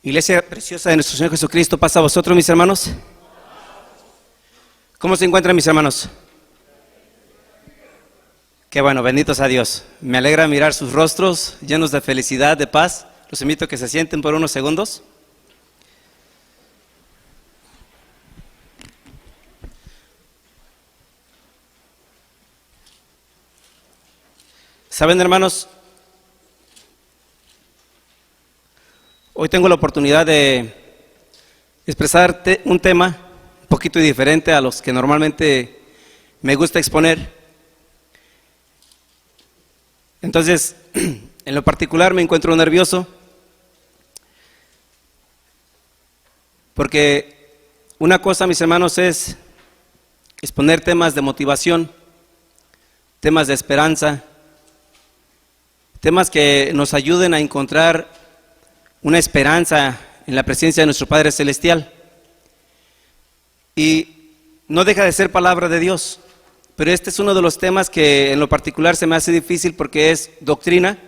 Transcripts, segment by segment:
Iglesia preciosa de nuestro Señor Jesucristo, paz a vosotros, mis hermanos. ¿Cómo se encuentran, mis hermanos? Qué bueno, benditos a Dios. Me alegra mirar sus rostros llenos de felicidad, de paz. Los invito a que se sienten por unos segundos. Saben, hermanos, hoy tengo la oportunidad de expresar un tema un poquito diferente a los que normalmente me gusta exponer. Entonces, en lo particular me encuentro nervioso porque una cosa, mis hermanos, es exponer temas de motivación, temas de esperanza, temas que nos ayuden a encontrar una esperanza en la presencia de nuestro Padre Celestial. Y no deja de ser palabra de Dios, pero este es uno de los temas que en lo particular se me hace difícil porque es doctrina.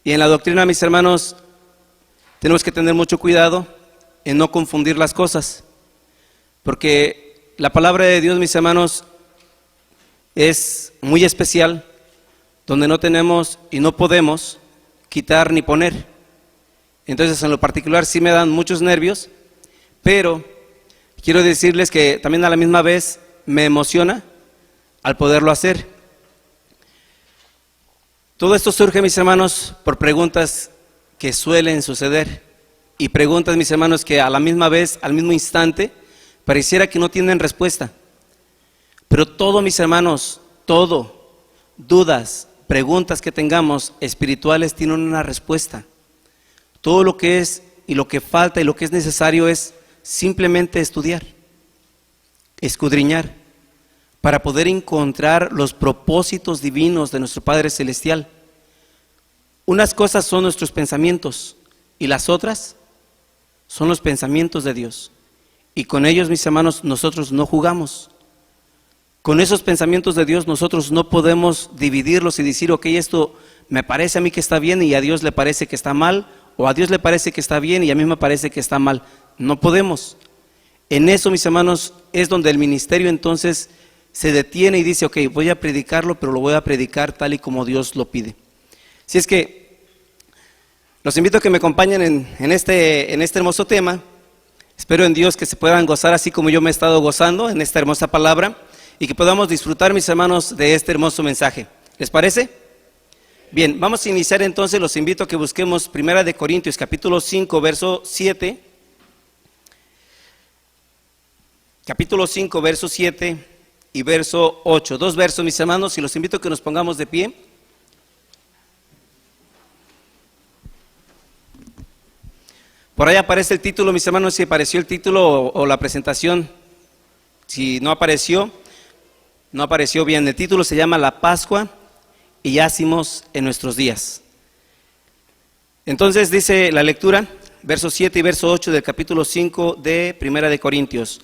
Y en la doctrina, mis hermanos, tenemos que tener mucho cuidado en no confundir las cosas, porque la palabra de Dios, mis hermanos, es muy especial, donde no tenemos y no podemos quitar ni poner. Entonces, en lo particular sí me dan muchos nervios, pero quiero decirles que también a la misma vez me emociona al poderlo hacer. Todo esto surge, mis hermanos, por preguntas que suelen suceder, y preguntas, mis hermanos, que a la misma vez, al mismo instante, pareciera que no tienen respuesta. Pero todo, mis hermanos, todo, dudas, preguntas que tengamos espirituales tienen una respuesta. Todo lo que es y lo que falta y lo que es necesario es simplemente estudiar, escudriñar, para poder encontrar los propósitos divinos de nuestro Padre Celestial. Unas cosas son nuestros pensamientos y las otras son los pensamientos de Dios. Y con ellos, mis hermanos, nosotros no jugamos. Con esos pensamientos de Dios nosotros no podemos dividirlos y decir, ok, esto me parece a mí que está bien y a Dios le parece que está mal, o a Dios le parece que está bien y a mí me parece que está mal. No podemos. En eso, mis hermanos, es donde el ministerio entonces se detiene y dice, ok, voy a predicarlo, pero lo voy a predicar tal y como Dios lo pide. Si es que los invito a que me acompañen en este hermoso tema. Espero en Dios que se puedan gozar así como yo me he estado gozando en esta hermosa palabra, y que podamos disfrutar, mis hermanos, de este hermoso mensaje. ¿Les parece? Bien, vamos a iniciar entonces. Los invito a que busquemos 1 Corintios capítulo 5, verso 7. Capítulo 5, verso 7 y verso 8. Dos versos, mis hermanos, y los invito a que nos pongamos de pie. Por ahí aparece el título, mis hermanos, si apareció el título o la presentación. Si no apareció bien. El título se llama La Pascua y ácimos en nuestros días. Entonces dice la lectura, verso 7 y verso 8 del capítulo 5 de 1 Corintios.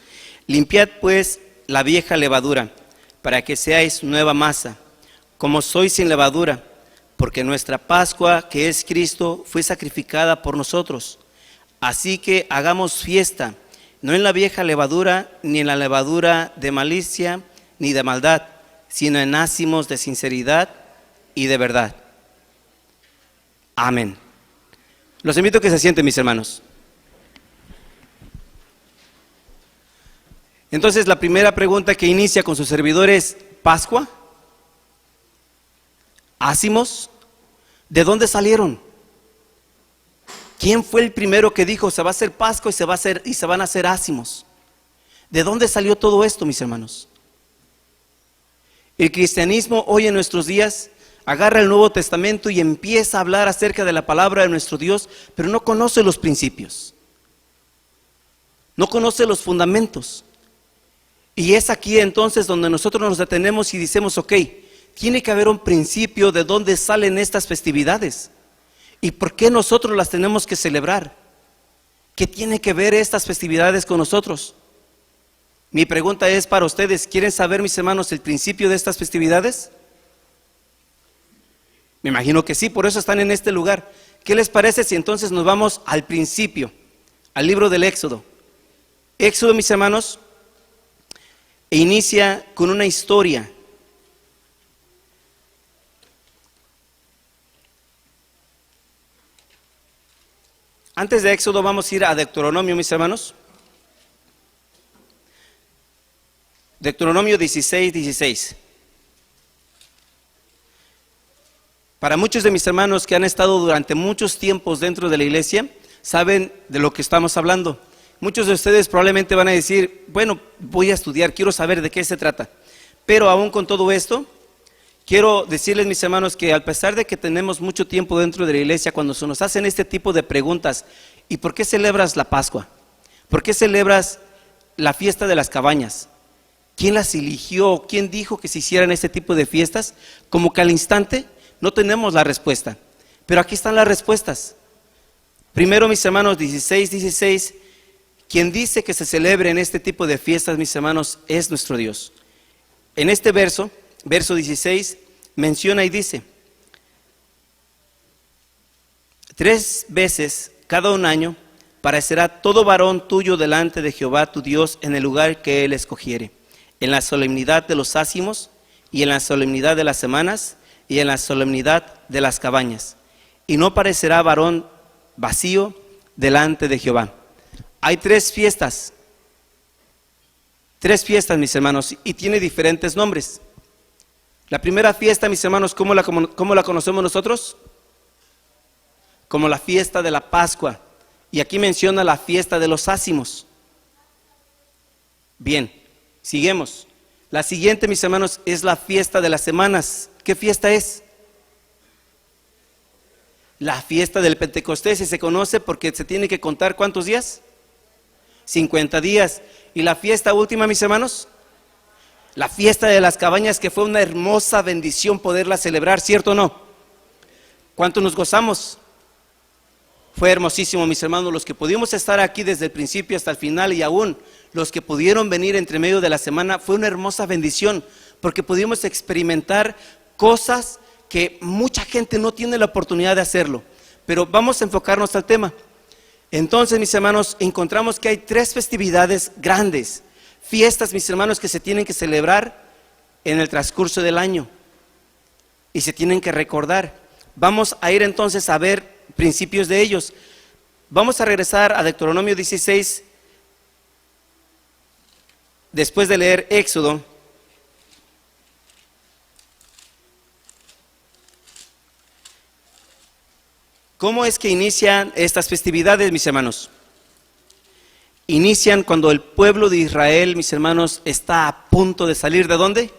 Limpiad pues la vieja levadura, para que seáis nueva masa, como sois sin levadura, porque nuestra Pascua, que es Cristo, fue sacrificada por nosotros. Así que hagamos fiesta, no en la vieja levadura, ni en la levadura de malicia, ni de maldad, sino en ácimos de sinceridad y de verdad. Amén. Los invito a que se sienten, mis hermanos. Entonces, la primera pregunta que inicia con su servidor es: ¿Pascua? ¿Ácimos? ¿De dónde salieron? ¿Quién fue el primero que dijo se va a hacer Pascua y se van a hacer ácimos? ¿De dónde salió todo esto, mis hermanos? El cristianismo hoy en nuestros días agarra el Nuevo Testamento y empieza a hablar acerca de la palabra de nuestro Dios, pero no conoce los principios, no conoce los fundamentos. Y es aquí entonces donde nosotros nos detenemos y decimos, ok, tiene que haber un principio de dónde salen estas festividades y por qué nosotros las tenemos que celebrar. ¿Qué tiene que ver estas festividades con nosotros? Mi pregunta es para ustedes: ¿quieren saber, mis hermanos, el principio de estas festividades? Me imagino que sí, por eso están en este lugar. ¿Qué les parece si entonces nos vamos al principio? al libro del Éxodo. Éxodo, mis hermanos, inicia con una historia. Antes de Éxodo vamos a ir a Deuteronomio, mis hermanos. Deuteronomio 16:16. Para muchos de mis hermanos que han estado durante muchos tiempos dentro de la iglesia, saben de lo que estamos hablando. Muchos de ustedes probablemente van a decir, bueno, voy a estudiar, quiero saber de qué se trata. Pero aún con todo esto, quiero decirles, mis hermanos, que a pesar de que tenemos mucho tiempo dentro de la iglesia, cuando se nos hacen este tipo de preguntas, ¿y por qué celebras la Pascua? ¿Por qué celebras la fiesta de las cabañas? ¿Quién las eligió? ¿Quién dijo que se hicieran este tipo de fiestas? Como que al instante no tenemos la respuesta. Pero aquí están las respuestas. Primero, mis hermanos, 16:16, quien dice que se celebren este tipo de fiestas, mis hermanos, es nuestro Dios. En este verso 16, menciona y dice: 3 veces cada un año parecerá todo varón tuyo delante de Jehová tu Dios en el lugar que él escogiere, en la solemnidad de los ácimos, y en la solemnidad de las semanas, y en la solemnidad de las cabañas. Y no parecerá varón vacío delante de Jehová. Hay 3 fiestas. 3 fiestas, mis hermanos, y tiene diferentes nombres. La primera fiesta, mis hermanos, ¿cómo la conocemos nosotros? Como la fiesta de la Pascua. Y aquí menciona la fiesta de los ácimos. Bien, seguimos. La siguiente, mis hermanos, es la fiesta de las semanas. ¿Qué fiesta es? La fiesta del Pentecostés, y se conoce porque se tiene que contar ¿cuántos días? 50 días. ¿Y la fiesta última, mis hermanos? La fiesta de las cabañas, que fue una hermosa bendición poderla celebrar, ¿cierto o no? ¿Cuánto nos gozamos? Fue hermosísimo, mis hermanos, los que pudimos estar aquí desde el principio hasta el final, y aún los que pudieron venir entre medio de la semana, fue una hermosa bendición, porque pudimos experimentar cosas que mucha gente no tiene la oportunidad de hacerlo. Pero vamos a enfocarnos al tema. Entonces, mis hermanos, encontramos que hay 3 festividades grandes, fiestas, mis hermanos, que se tienen que celebrar en el transcurso del año y se tienen que recordar. Vamos a ir entonces a ver principios de ellos. Vamos a regresar a Deuteronomio 16, después de leer Éxodo. ¿Cómo es que inician estas festividades, mis hermanos? Inician cuando el pueblo de Israel, mis hermanos, está a punto de salir ¿de dónde?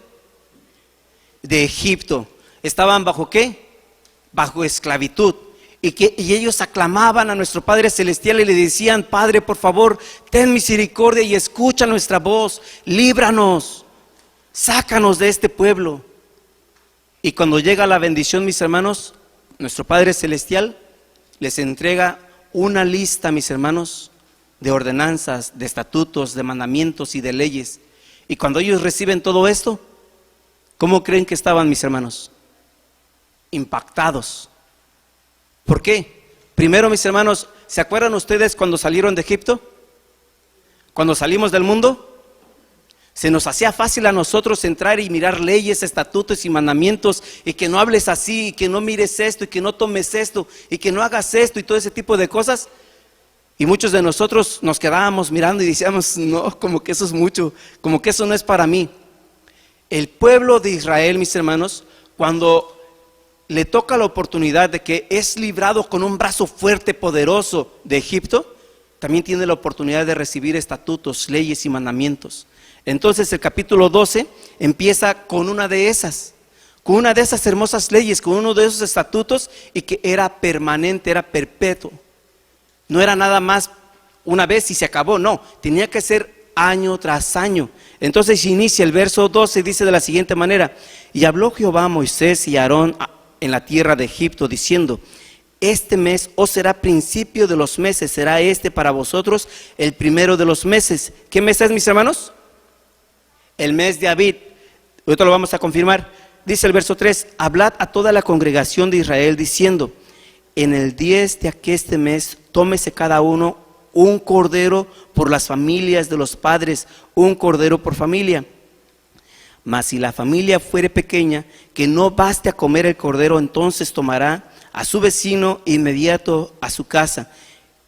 De Egipto. ¿Estaban bajo qué? Bajo esclavitud. Y ellos aclamaban a nuestro Padre Celestial y le decían: Padre, por favor, ten misericordia y escucha nuestra voz, líbranos, sácanos de este pueblo. Y cuando llega la bendición, mis hermanos, nuestro Padre Celestial les entrega una lista, mis hermanos, de ordenanzas, de estatutos, de mandamientos y de leyes. Y cuando ellos reciben todo esto, ¿cómo creen que estaban, mis hermanos? Impactados. ¿Por qué? Primero, mis hermanos, ¿se acuerdan ustedes cuando salieron de Egipto? Cuando salimos del mundo, se nos hacía fácil a nosotros entrar y mirar leyes, estatutos y mandamientos, y que no hables así, y que no mires esto, y que no tomes esto, y que no hagas esto, y todo ese tipo de cosas. Y muchos de nosotros nos quedábamos mirando y decíamos: no, como que eso es mucho, como que eso no es para mí. El pueblo de Israel, mis hermanos, cuando le toca la oportunidad de que es librado con un brazo fuerte, poderoso de Egipto, también tiene la oportunidad de recibir estatutos, leyes y mandamientos. Entonces el capítulo 12 empieza con una de esas hermosas leyes, con uno de esos estatutos, y que era permanente, era perpetuo. No era nada más una vez y se acabó, no, tenía que ser año tras año. Entonces inicia el verso 12, dice de la siguiente manera: y habló Jehová a Moisés y a Aarón en la tierra de Egipto, diciendo: este mes os será principio de los meses, será este para vosotros el primero de los meses. ¿Qué mes es, mis hermanos? El mes de Abib. Ahorita lo vamos a confirmar. Dice el verso 3: hablad a toda la congregación de Israel diciendo: en el 10 de aqueste mes tómese cada uno un cordero por las familias de los padres, un cordero por familia. Mas si la familia fuere pequeña, que no baste a comer el cordero, entonces tomará a su vecino inmediato a su casa,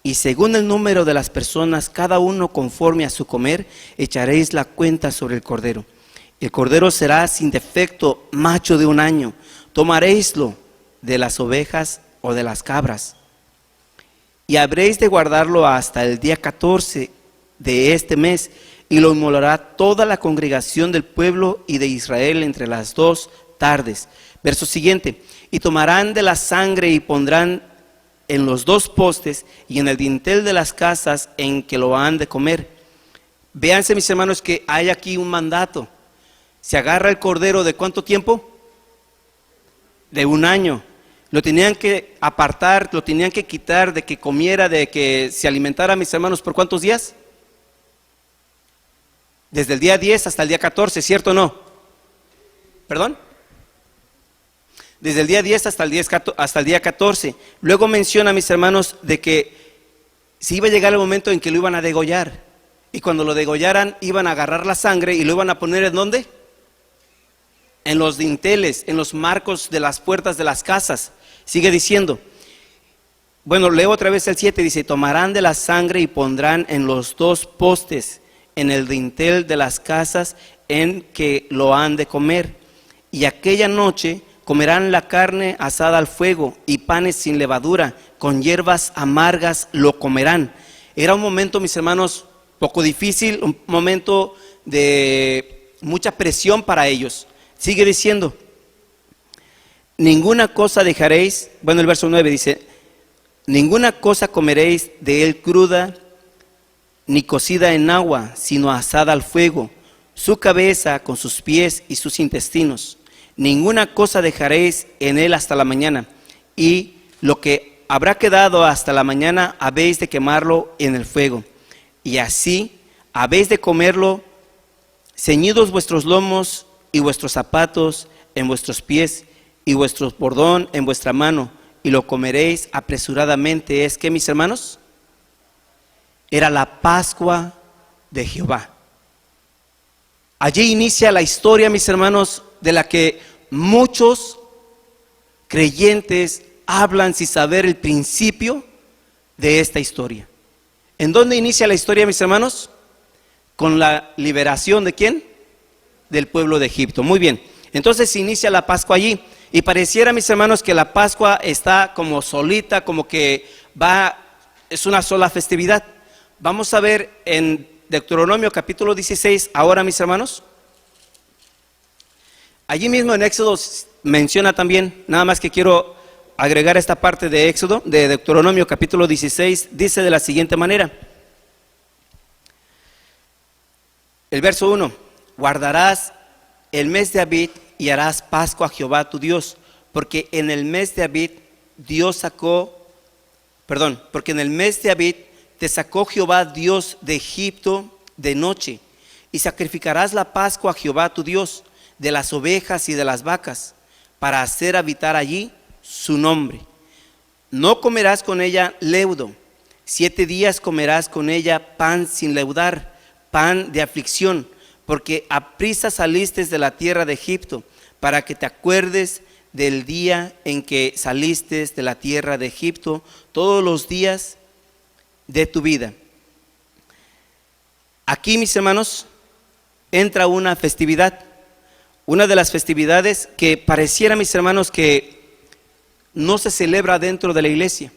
y según el número de las personas, cada uno conforme a su comer, echaréis la cuenta sobre el cordero. El cordero será sin defecto, macho de 1 año. Tomaréislo de las ovejas o de las cabras, y habréis de guardarlo hasta el día 14 de este mes, y lo inmolará toda la congregación del pueblo y de Israel entre las 2 tardes. Verso siguiente: y tomarán de la sangre y pondrán en los 2 postes y en el dintel de las casas en que lo han de comer. Véanse, mis hermanos, que hay aquí un mandato. Se agarra el cordero, ¿de cuánto tiempo? De 1 año. Lo tenían que apartar, lo tenían que quitar de que comiera, de que se alimentara, mis hermanos, ¿por cuántos días? Desde el día 10 hasta el día 14, ¿cierto o no? ¿Perdón? Desde el día 10 hasta el día 14. Luego menciona, mis hermanos, de que se iba a llegar el momento en que lo iban a degollar. Y cuando lo degollaran, iban a agarrar la sangre y lo iban a poner ¿en dónde? En los dinteles, en los marcos de las puertas de las casas. Sigue diciendo. Bueno, leo otra vez el 7, dice: tomarán de la sangre y pondrán en los 2 postes, en el dintel de las casas en que lo han de comer. Y aquella noche comerán la carne asada al fuego y panes sin levadura, con hierbas amargas lo comerán. Era un momento, mis hermanos, poco difícil, un momento de mucha presión para ellos. Sigue diciendo: ninguna cosa dejaréis, bueno, el verso 9 dice: ninguna cosa comeréis de él cruda, ni cocida en agua, sino asada al fuego, su cabeza con sus pies y sus intestinos. Ninguna cosa dejaréis en él hasta la mañana, y lo que habrá quedado hasta la mañana habéis de quemarlo en el fuego. Y así habéis de comerlo, ceñidos vuestros lomos y vuestros zapatos en vuestros pies, y vuestro bordón en vuestra mano, y lo comeréis apresuradamente. ¿Es que, mis hermanos? Era la Pascua de Jehová. Allí inicia la historia, mis hermanos, de la que muchos creyentes hablan sin saber el principio de esta historia. ¿En dónde inicia la historia, mis hermanos? Con la liberación ¿de quién? Del pueblo de Egipto. Muy bien, entonces inicia la Pascua allí. Y pareciera, mis hermanos, que la Pascua está como solita, como que es una sola festividad. Vamos a ver en Deuteronomio capítulo 16, ahora, mis hermanos. Allí mismo en Éxodo menciona también, nada más que quiero agregar esta parte de Éxodo, de Deuteronomio capítulo 16, dice de la siguiente manera. El verso 1: guardarás el mes de Abib y harás Pascua a Jehová tu Dios, porque en el mes de Abib porque en el mes de Abib te sacó Jehová Dios de Egipto de noche, y sacrificarás la Pascua a Jehová tu Dios de las ovejas y de las vacas, para hacer habitar allí su nombre. No comerás con ella leudo, 7 días comerás con ella pan sin leudar, pan de aflicción, porque aprisa saliste de la tierra de Egipto, para que te acuerdes del día en que saliste de la tierra de Egipto, todos los días de tu vida. Aquí, mis hermanos, entra una festividad, una de las festividades que pareciera, mis hermanos, que no se celebra dentro de la iglesia.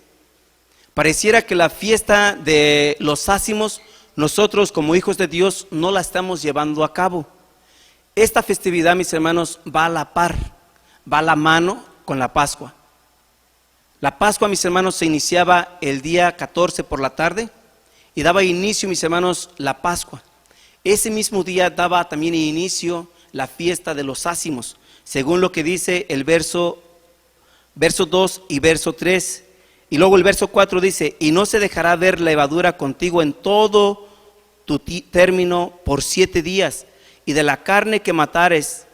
Pareciera que la fiesta de los ácimos, nosotros como hijos de Dios no la estamos llevando a cabo. Esta festividad, mis hermanos, va a la par, va a la mano con la Pascua. La Pascua, mis hermanos, se iniciaba el día 14 por la tarde y daba inicio, mis hermanos, la Pascua. Ese mismo día daba también inicio la fiesta de los ácimos, según lo que dice el verso 2 y verso 3. Y luego el verso 4 dice: y no se dejará ver levadura contigo en todo tu término por 7 días, y de la carne que matares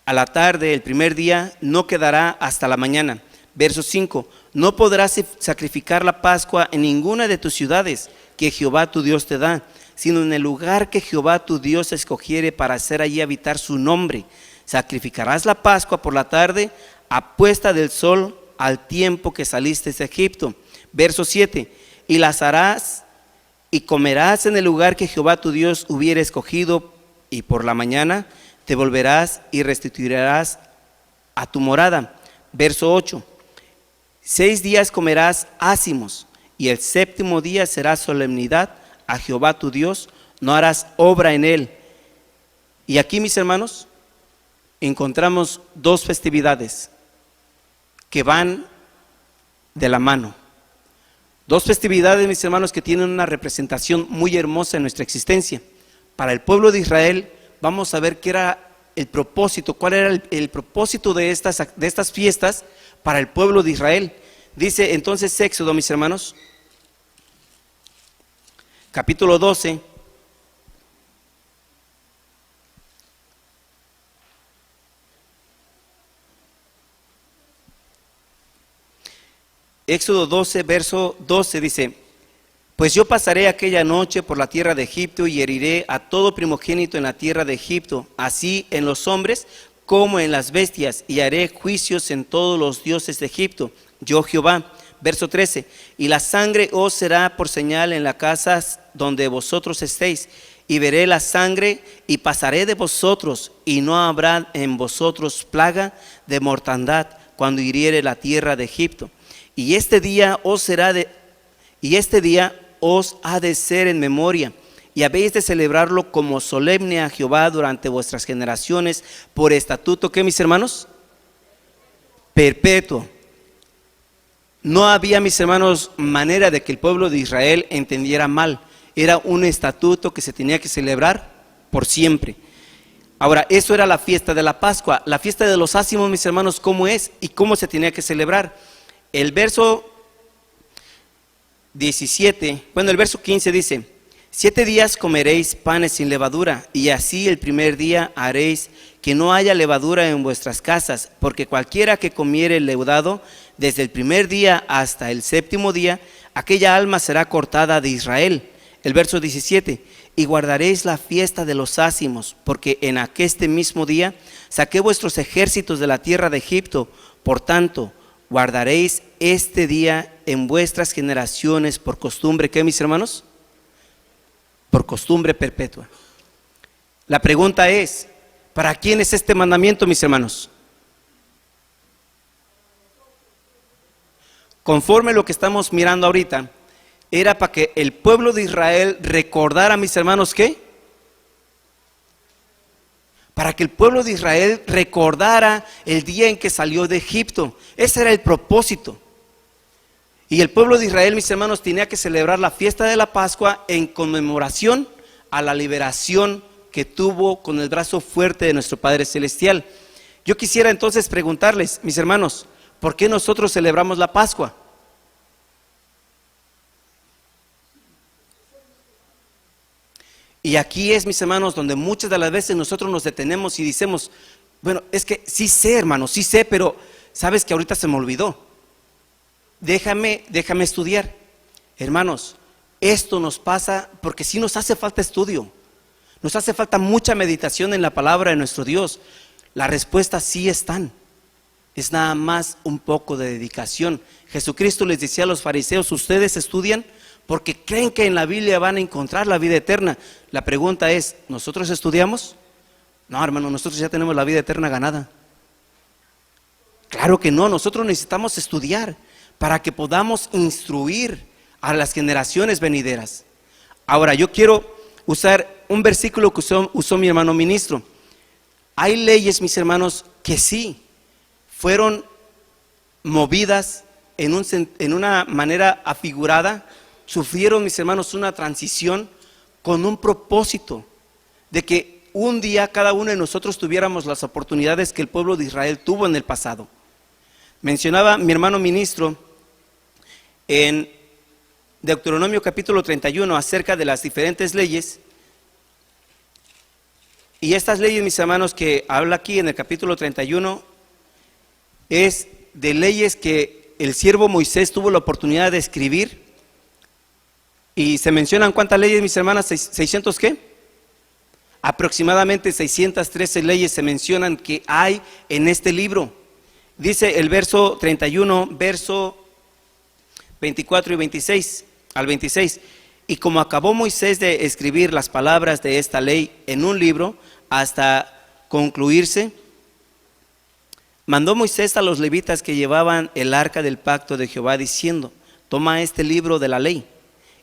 a la tarde el primer día no quedará hasta la mañana. Verso 5, no podrás sacrificar la Pascua en ninguna de tus ciudades que Jehová tu Dios te da, sino en el lugar que Jehová tu Dios escogiere para hacer allí habitar su nombre. Sacrificarás la Pascua por la tarde, a puesta del sol, al tiempo que saliste de Egipto. Verso 7, y las harás y comerás en el lugar que Jehová tu Dios hubiere escogido, y por la mañana te volverás y restituirás a tu morada. Verso 8, 6 días comerás ácimos, y el séptimo día será solemnidad a Jehová tu Dios, no harás obra en él. Y aquí, mis hermanos, encontramos dos festividades que van de la mano. Dos festividades, mis hermanos, que tienen una representación muy hermosa en nuestra existencia. Para el pueblo de Israel, vamos a ver qué era el propósito, cuál era el propósito de estas fiestas para el pueblo de Israel. Dice entonces Éxodo, mis hermanos, capítulo 12, Éxodo 12, verso 12 dice: pues yo pasaré aquella noche por la tierra de Egipto y heriré a todo primogénito en la tierra de Egipto, así en los hombres como en las bestias, y haré juicios en todos los dioses de Egipto, yo Jehová. Verso 13, y la sangre os será por señal en las casas donde vosotros estéis, y veré la sangre y pasaré de vosotros, y no habrá en vosotros plaga de mortandad cuando hiriere la tierra de Egipto. Y este día os ha de ser en memoria, y habéis de celebrarlo como solemne a Jehová durante vuestras generaciones, por estatuto, ¿qué, mis hermanos? Perpetuo. No había, mis hermanos, manera de que el pueblo de Israel entendiera mal. Era un estatuto que se tenía que celebrar por siempre. Ahora, eso era la fiesta de la Pascua. La fiesta de los ácimos, mis hermanos, ¿cómo es y cómo se tenía que celebrar? El verso 17, el verso 15 dice: 7 días comeréis panes sin levadura, y así el primer día haréis que no haya levadura en vuestras casas, porque cualquiera que comiere leudado desde el primer día hasta el séptimo día, aquella alma será cortada de Israel. El verso 17, y guardaréis la fiesta de los ácimos, porque en aqueste mismo día saqué vuestros ejércitos de la tierra de Egipto. Por tanto, guardaréis este día en vuestras generaciones por costumbre, ¿qué, mis hermanos? Por costumbre perpetua. La pregunta es, ¿para quién es este mandamiento, mis hermanos? Conforme lo que estamos mirando ahorita, era para que el pueblo de Israel recordara, mis hermanos, ¿qué? Para que el pueblo de Israel recordara el día en que salió de Egipto. Ese era el propósito. Y el pueblo de Israel, mis hermanos, tenía que celebrar la fiesta de la Pascua en conmemoración a la liberación que tuvo con el brazo fuerte de nuestro Padre Celestial. Yo quisiera entonces preguntarles, mis hermanos, ¿por qué nosotros celebramos la Pascua? Y aquí es, mis hermanos, donde muchas de las veces nosotros nos detenemos y decimos: bueno, es que sí sé, hermano, sí sé, pero sabes que ahorita se me olvidó. Déjame estudiar. Hermanos, esto nos pasa porque sí nos hace falta estudio. Nos hace falta mucha meditación en la palabra de nuestro Dios. Las respuestas sí están. Es nada más un poco de dedicación. Jesucristo les decía a los fariseos: ustedes estudian porque creen que en la Biblia van a encontrar la vida eterna. La pregunta es, ¿nosotros estudiamos? No, hermano, nosotros ya tenemos la vida eterna ganada. Claro que no, nosotros necesitamos estudiar para que podamos instruir a las generaciones venideras. Ahora, yo quiero usar un versículo que usó mi hermano ministro. Hay leyes, mis hermanos, que sí fueron movidas en una manera afigurada. Sufrieron, mis hermanos, una transición con un propósito de que un día cada uno de nosotros tuviéramos las oportunidades que el pueblo de Israel tuvo en el pasado. Mencionaba mi hermano ministro en Deuteronomio capítulo 31 acerca de las diferentes leyes. Y estas leyes, mis hermanos, que habla aquí en el capítulo 31 es de leyes que el siervo Moisés tuvo la oportunidad de escribir. Y se mencionan cuántas leyes, mis hermanas, 600 ¿qué? Aproximadamente 613 leyes se mencionan que hay en este libro. Dice el verso 31, verso 24 y 26 al 26. Y como acabó Moisés de escribir las palabras de esta ley en un libro hasta concluirse, mandó Moisés a los levitas que llevaban el arca del pacto de Jehová diciendo: toma este libro de la ley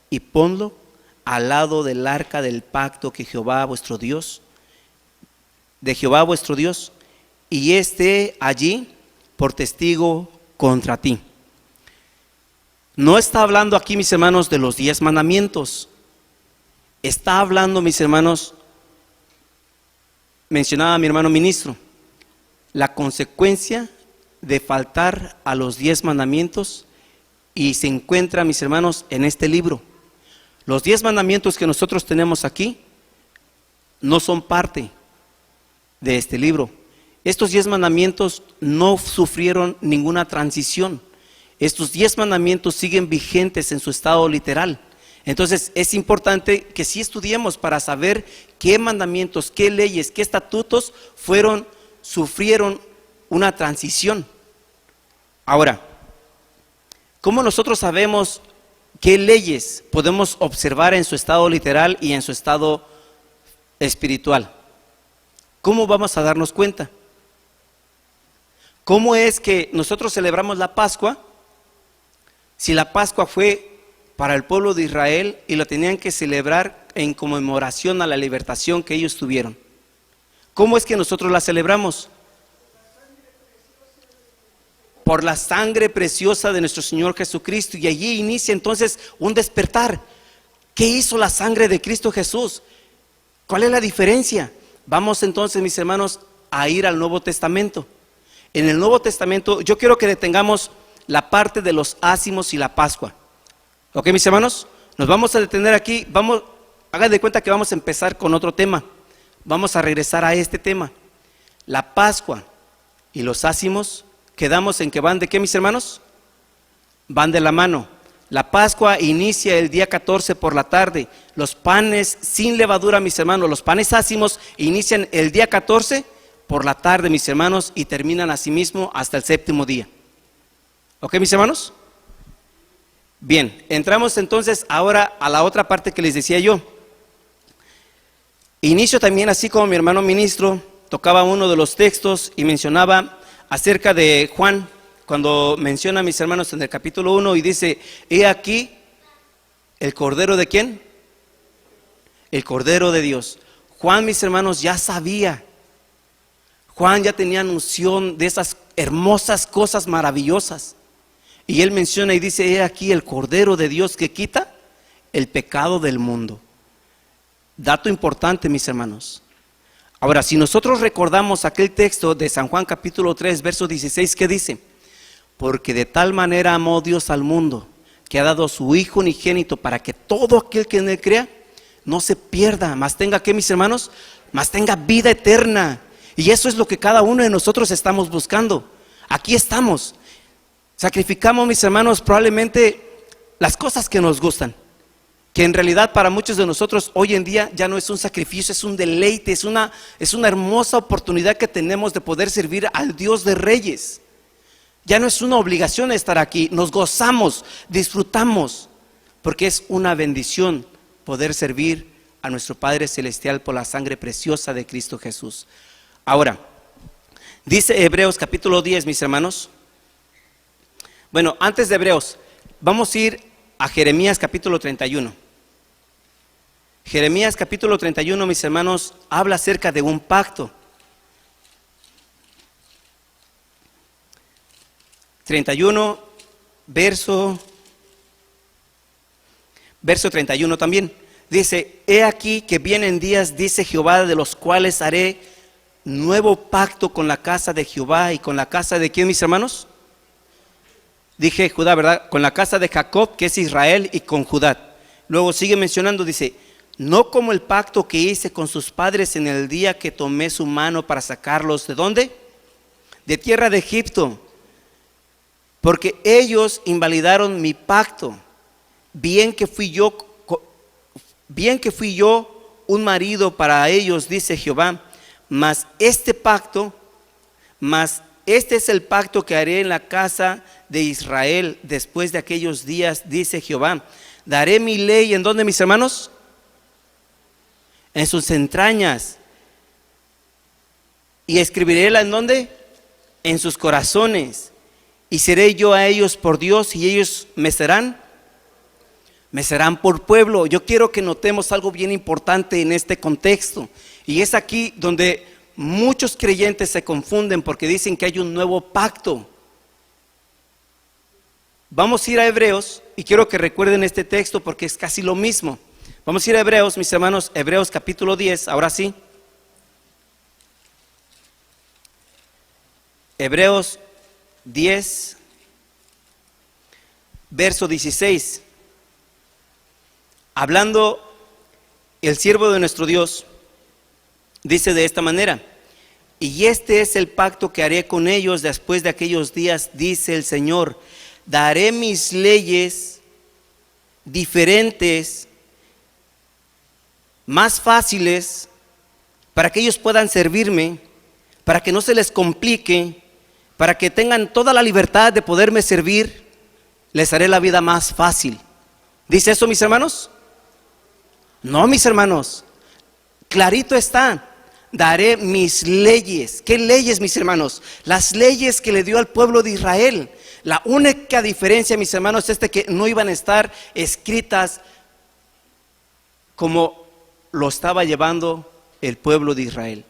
y ponlo al lado del arca del pacto que Jehová vuestro Dios, y esté allí por testigo contra ti. No está hablando aquí, mis hermanos, de los 10 mandamientos. Está hablando, mis hermanos, mencionaba mi hermano ministro, la consecuencia de faltar a los 10 mandamientos, y se encuentra, mis hermanos, en este libro. Los 10 mandamientos que nosotros tenemos aquí no son parte de este libro. Estos 10 mandamientos no sufrieron ninguna transición. Estos 10 mandamientos siguen vigentes en su estado literal. Entonces es importante que sí estudiemos para saber qué mandamientos, qué leyes, qué estatutos sufrieron una transición. Ahora, ¿cómo nosotros sabemos qué leyes podemos observar en su estado literal y en su estado espiritual? ¿Cómo vamos a darnos cuenta? ¿Cómo es que nosotros celebramos la Pascua si la Pascua fue para el pueblo de Israel y lo tenían que celebrar en conmemoración a la libertación que ellos tuvieron? ¿Cómo es que nosotros la celebramos? Por la sangre preciosa de nuestro Señor Jesucristo. Y allí inicia entonces un despertar. ¿Qué hizo la sangre de Cristo Jesús? ¿Cuál es la diferencia? Vamos entonces, mis hermanos, a ir al Nuevo Testamento. En el Nuevo Testamento yo quiero que detengamos la parte de los ázimos y la Pascua. ¿Ok, mis hermanos? Nos vamos a detener aquí. Hagan de cuenta que vamos a empezar con otro tema. Vamos a regresar a este tema. La Pascua y los ázimos, quedamos en que van de qué, mis hermanos? Van de la mano. La Pascua inicia el día 14 por la tarde. Los panes sin levadura, mis hermanos, los panes ázimos inician el día 14 por la tarde, mis hermanos, y terminan asimismo hasta el 7º día. ¿Ok, mis hermanos? Bien, entramos entonces ahora a la otra parte que les decía yo. Inicio también, así como mi hermano ministro tocaba uno de los textos y mencionaba acerca de Juan, cuando menciona, mis hermanos, en el capítulo 1 y dice: he aquí el Cordero de ¿quién? El Cordero de Dios. Juan, mis hermanos, ya sabía. Juan ya tenía noción de esas hermosas cosas maravillosas. Y él menciona y dice: he aquí el Cordero de Dios que quita el pecado del mundo. Dato importante, mis hermanos. Ahora, si nosotros recordamos aquel texto de San Juan capítulo 3, verso 16, ¿qué dice? Porque de tal manera amó Dios al mundo, que ha dado a su Hijo unigénito, para que todo aquel que en él crea no se pierda, mas tenga, ¿qué, mis hermanos? Mas tenga vida eterna. Y eso es lo que cada uno de nosotros estamos buscando. Aquí estamos. Sacrificamos, mis hermanos, probablemente las cosas que nos gustan, que en realidad para muchos de nosotros hoy en día ya no es un sacrificio, es un deleite, es una hermosa oportunidad que tenemos de poder servir al Dios de Reyes. Ya no es una obligación estar aquí, nos gozamos, disfrutamos, porque es una bendición poder servir a nuestro Padre Celestial por la sangre preciosa de Cristo Jesús. Ahora, dice Hebreos capítulo 10, mis hermanos. Bueno, antes de Hebreos, vamos a ir a Jeremías capítulo 31. Jeremías capítulo 31, mis hermanos, habla acerca de un pacto. 31, verso 31 también. Dice: he aquí que vienen días, dice Jehová, de los cuales haré nuevo pacto con la casa de Jehová y con la casa de ¿quién, mis hermanos? Dije Judá, ¿verdad? Con la casa de Jacob, que es Israel, y con Judá. Luego sigue mencionando, dice: no como el pacto que hice con sus padres en el día que tomé su mano para sacarlos, ¿de dónde? De tierra de Egipto, porque ellos invalidaron mi pacto. Bien que fui yo un marido para ellos, dice Jehová, mas este es el pacto que haré en la casa de Israel después de aquellos días, dice Jehová. Daré mi ley, ¿en dónde, mis hermanos? En sus entrañas. Y escribiréla, ¿en dónde? En sus corazones. Y seré yo a ellos por Dios, y ellos me serán por pueblo. Yo quiero que notemos algo bien importante en este contexto. Y es aquí donde muchos creyentes se confunden, porque dicen que hay un nuevo pacto. Vamos a ir a Hebreos, y quiero que recuerden este texto porque es casi lo mismo. Vamos a ir a Hebreos, mis hermanos, Hebreos capítulo 10, ahora sí. Hebreos 10, verso 16. Hablando el siervo de nuestro Dios, dice de esta manera: y este es el pacto que haré con ellos después de aquellos días, dice el Señor. Daré mis leyes diferentes, más fáciles, para que ellos puedan servirme, para que no se les complique, para que tengan toda la libertad de poderme servir. Les haré la vida más fácil. ¿Dice eso, mis hermanos? No, mis hermanos, clarito está. Daré mis leyes. ¿Qué leyes, mis hermanos? Las leyes que le dio al pueblo de Israel. La única diferencia, mis hermanos, es de que no iban a estar escritas como lo estaba llevando el pueblo de Israel.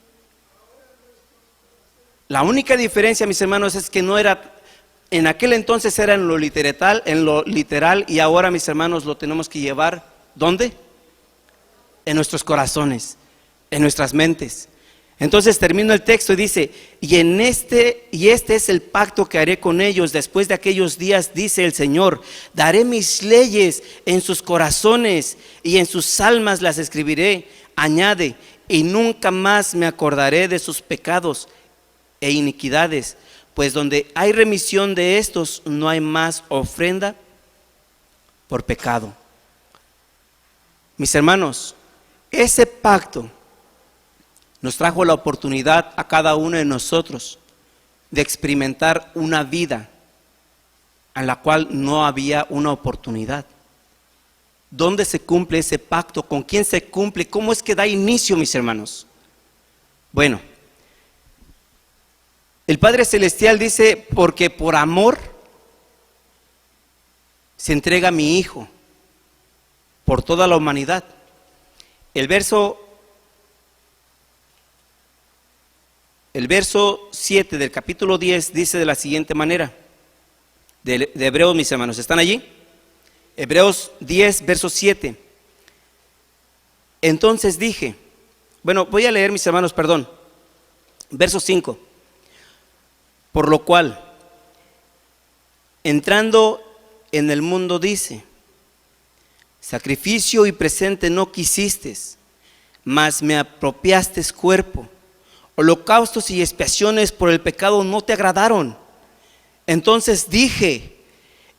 La única diferencia, mis hermanos, es que no era, en aquel entonces era en lo literal, y ahora, mis hermanos, lo tenemos que llevar, ¿dónde? En nuestros corazones, en nuestras mentes. Entonces termino el texto y dice: y este es el pacto que haré con ellos después de aquellos días, dice el Señor. Daré mis leyes en sus corazones y en sus almas las escribiré. Añade: y nunca más me acordaré de sus pecados e iniquidades, pues donde hay remisión de estos no hay más ofrenda por pecado. Mis hermanos, ese pacto nos trajo la oportunidad a cada uno de nosotros de experimentar una vida en la cual no había una oportunidad. ¿Dónde se cumple ese pacto? ¿Con quién se cumple? ¿Cómo es que da inicio, mis hermanos? Bueno, el Padre Celestial dice: porque por amor se entrega a mi Hijo por toda la humanidad. El verso 7 del capítulo 10 dice de la siguiente manera, de Hebreos, mis hermanos, ¿están allí? Hebreos 10, verso 7. Entonces dije, bueno, voy a leer, mis hermanos, perdón, verso 5. Por lo cual, entrando en el mundo, dice: sacrificio y presente no quisiste, mas me apropiaste cuerpo. Holocaustos y expiaciones por el pecado no te agradaron. Entonces dije: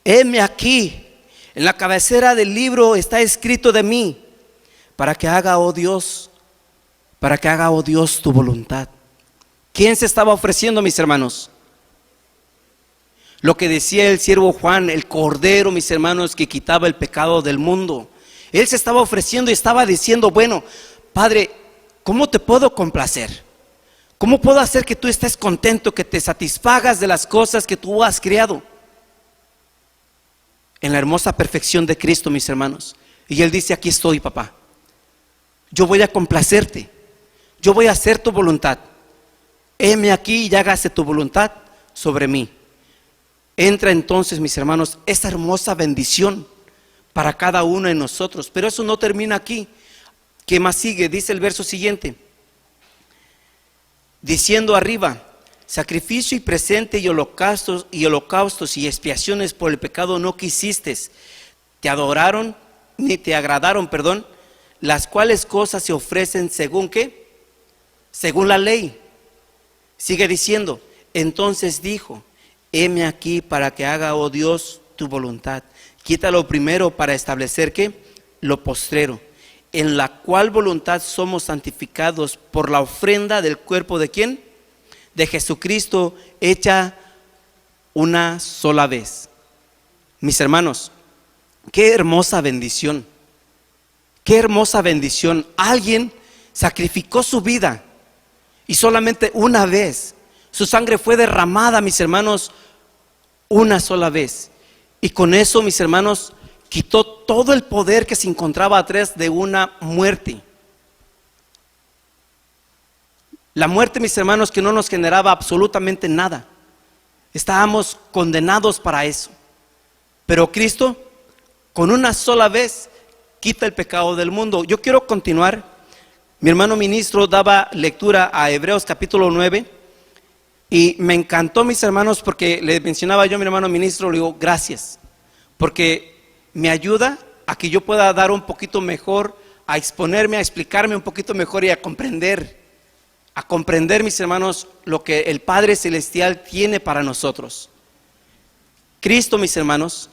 heme aquí, en la cabecera del libro está escrito de mí, para que haga, oh Dios, tu voluntad. ¿Quién se estaba ofreciendo, mis hermanos? Lo que decía el siervo Juan, el Cordero, mis hermanos, que quitaba el pecado del mundo. Él se estaba ofreciendo y estaba diciendo: bueno, Padre, ¿cómo te puedo complacer? ¿Cómo puedo hacer que tú estés contento, que te satisfagas de las cosas que tú has creado? En la hermosa perfección de Cristo, mis hermanos. Y Él dice: aquí estoy, papá. Yo voy a complacerte. Yo voy a hacer tu voluntad. Heme aquí y hágase tu voluntad sobre mí. Entra entonces, mis hermanos, esa hermosa bendición para cada uno de nosotros. Pero eso no termina aquí. ¿Qué más sigue? Dice el verso siguiente, diciendo arriba: sacrificio y presente y holocaustos y expiaciones por el pecado no quisiste, te adoraron, ni te agradaron, las cuales cosas se ofrecen según ¿qué? Según la ley. Sigue diciendo: entonces dijo: heme aquí para que haga, oh Dios, tu voluntad. Quita lo primero para establecer ¿qué? Lo postrero, en la cual voluntad somos santificados por la ofrenda del cuerpo ¿de quién? De Jesucristo, hecha una sola vez. Mis hermanos, qué hermosa bendición, qué hermosa bendición. Alguien sacrificó su vida y solamente una vez. Su sangre fue derramada, mis hermanos, una sola vez. Y con eso, mis hermanos, quitó todo el poder que se encontraba atrás de una muerte. La muerte, mis hermanos, que no nos generaba absolutamente nada. Estábamos condenados para eso. Pero Cristo, con una sola vez, quita el pecado del mundo. Yo quiero continuar. Mi hermano ministro daba lectura a Hebreos capítulo 9 y me encantó, mis hermanos, porque le mencionaba yo a mi hermano ministro, le digo gracias, porque me ayuda a que yo pueda dar un poquito mejor, a exponerme, a explicarme un poquito mejor y a comprender, mis hermanos, lo que el Padre Celestial tiene para nosotros. Cristo, mis hermanos,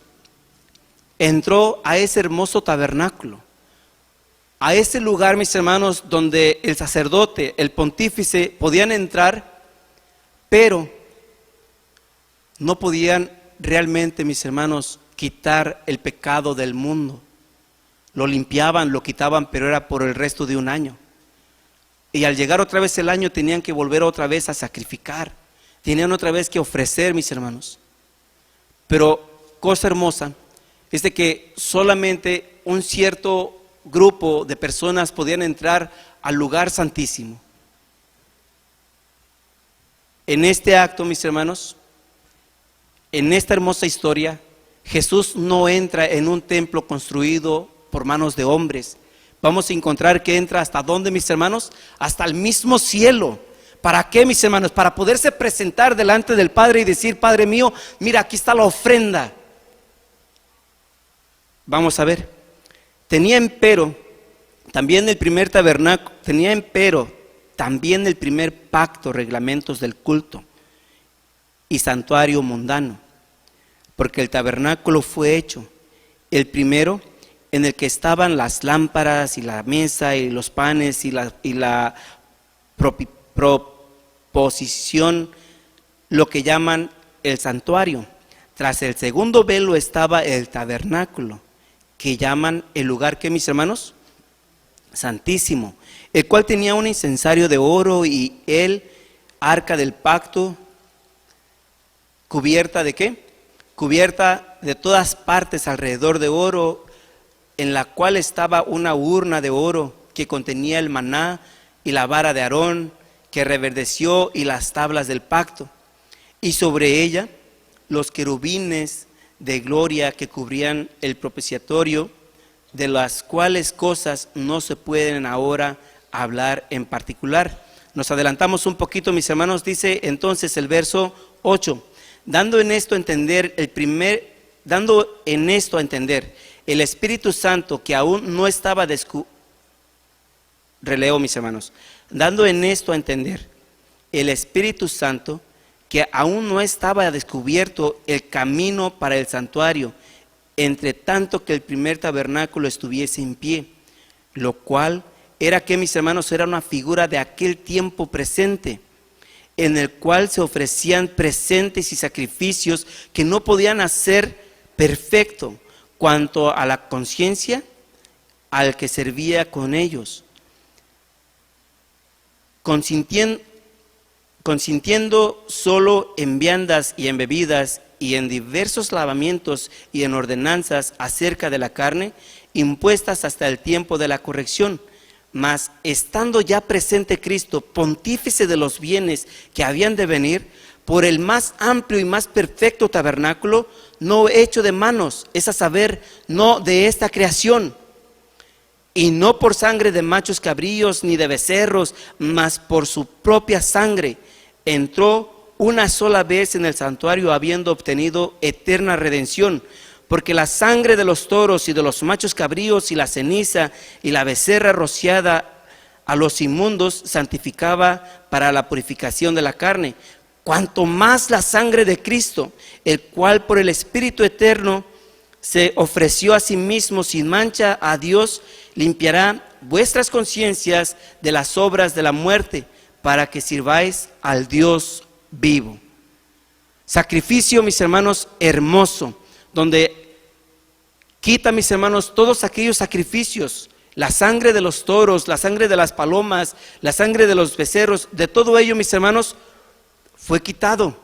entró a ese hermoso tabernáculo, a ese lugar, mis hermanos, donde el sacerdote, el pontífice podían entrar, pero no podían realmente, mis hermanos, quitar el pecado del mundo. Lo limpiaban, lo quitaban, pero era por el resto de un año. Y al llegar otra vez el año tenían que volver otra vez a sacrificar, tenían otra vez que ofrecer, mis hermanos. Pero cosa hermosa es de que solamente un cierto grupo de personas podían entrar al lugar santísimo. En este acto, mis hermanos, en esta hermosa historia, Jesús no entra en un templo construido por manos de hombres. Vamos a encontrar que entra hasta dónde, mis hermanos, hasta el mismo cielo. ¿Para qué, mis hermanos? Para poderse presentar delante del Padre y decir: Padre mío, mira, aquí está la ofrenda. Vamos a ver. Tenía empero también el primer tabernáculo, también el primer pacto, reglamentos del culto y santuario mundano, porque el tabernáculo fue hecho, el primero, en el que estaban las lámparas y la mesa y los panes y la proposición, lo que llaman el santuario. Tras el segundo velo estaba el tabernáculo, que llaman el lugar, ¿qué, mis hermanos? Santísimo, el cual tenía un incensario de oro y el arca del pacto, cubierta ¿de qué? Cubierta de todas partes alrededor de oro, en la cual estaba una urna de oro que contenía el maná y la vara de Aarón que reverdeció y las tablas del pacto, y sobre ella los querubines de gloria que cubrían el propiciatorio, de las cuales cosas no se pueden ahora hablar en particular. Nos adelantamos un poquito, mis hermanos. Dice entonces el verso 8: dando en esto a entender el Espíritu Santo que aún no estaba releo, mis hermanos, dando en esto a entender el Espíritu Santo que aún no estaba descubierto el camino para el santuario, entre tanto que el primer tabernáculo estuviese en pie, lo cual era que, mis hermanos, era una figura de aquel tiempo presente, en el cual se ofrecían presentes y sacrificios que no podían hacer perfecto cuanto a la conciencia al que servía con ellos, consintiendo solo en viandas y en bebidas y en diversos lavamientos y en ordenanzas acerca de la carne, impuestas hasta el tiempo de la corrección. Mas estando ya presente Cristo, pontífice de los bienes que habían de venir, por el más amplio y más perfecto tabernáculo, no hecho de manos, es a saber, no de esta creación, y no por sangre de machos cabríos ni de becerros, mas por su propia sangre, entró una sola vez en el santuario, habiendo obtenido eterna redención. Porque la sangre de los toros y de los machos cabríos y la ceniza y la becerra rociada a los inmundos santificaba para la purificación de la carne, cuanto más la sangre de Cristo, el cual por el Espíritu eterno se ofreció a sí mismo sin mancha a Dios, limpiará vuestras conciencias de las obras de la muerte, para que sirváis al Dios vivo. Sacrificio, mis hermanos, hermoso, donde quita, mis hermanos, todos aquellos sacrificios, la sangre de los toros, la sangre de las palomas, la sangre de los becerros, de todo ello, mis hermanos, fue quitado.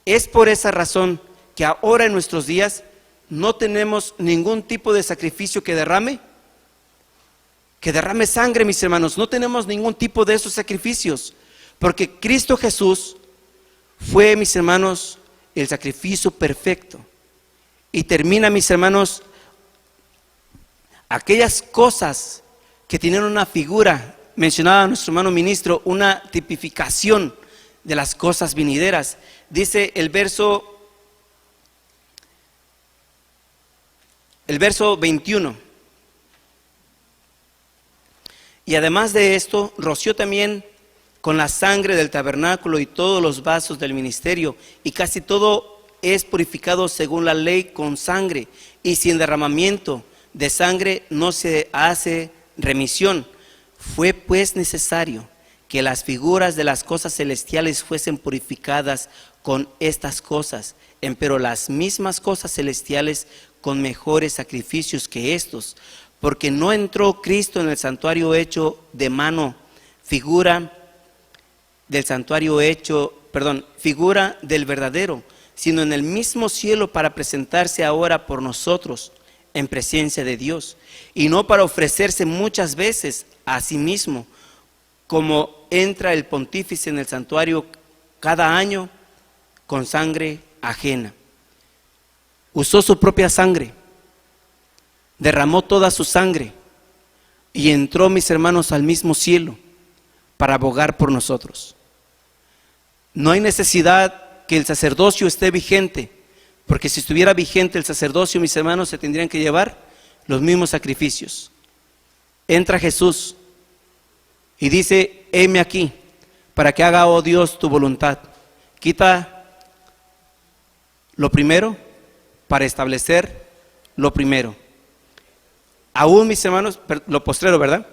Es por esa razón que ahora en nuestros días no tenemos ningún tipo de sacrificio que derrame sangre, mis hermanos. No tenemos ningún tipo de esos sacrificios, porque Cristo Jesús fue, mis hermanos, el sacrificio perfecto. Y termina, mis hermanos, aquellas cosas que tienen una figura, mencionaba nuestro hermano ministro, una tipificación de las cosas venideras. Dice el verso 21. Y además de esto, roció también con la sangre del tabernáculo y todos los vasos del ministerio, y casi todo es purificado según la ley con sangre, y sin derramamiento de sangre no se hace remisión. Fue pues necesario que las figuras de las cosas celestiales fuesen purificadas con estas cosas, empero las mismas cosas celestiales con mejores sacrificios que estos, porque no entró Cristo en el santuario hecho de mano, figura del verdadero, sino en el mismo cielo, para presentarse ahora por nosotros en presencia de Dios, y no para ofrecerse muchas veces a sí mismo, como entra el pontífice en el santuario cada año con sangre ajena. Usó su propia sangre, derramó toda su sangre y entró, mis hermanos, al mismo cielo para abogar por nosotros. No hay necesidad que el sacerdocio esté vigente, porque si estuviera vigente el sacerdocio, mis hermanos, se tendrían que llevar los mismos sacrificios. Entra Jesús y dice: heme aquí, para que haga, oh Dios, tu voluntad. Quita lo primero para establecer lo primero. Aún, mis hermanos, lo postrero, ¿verdad?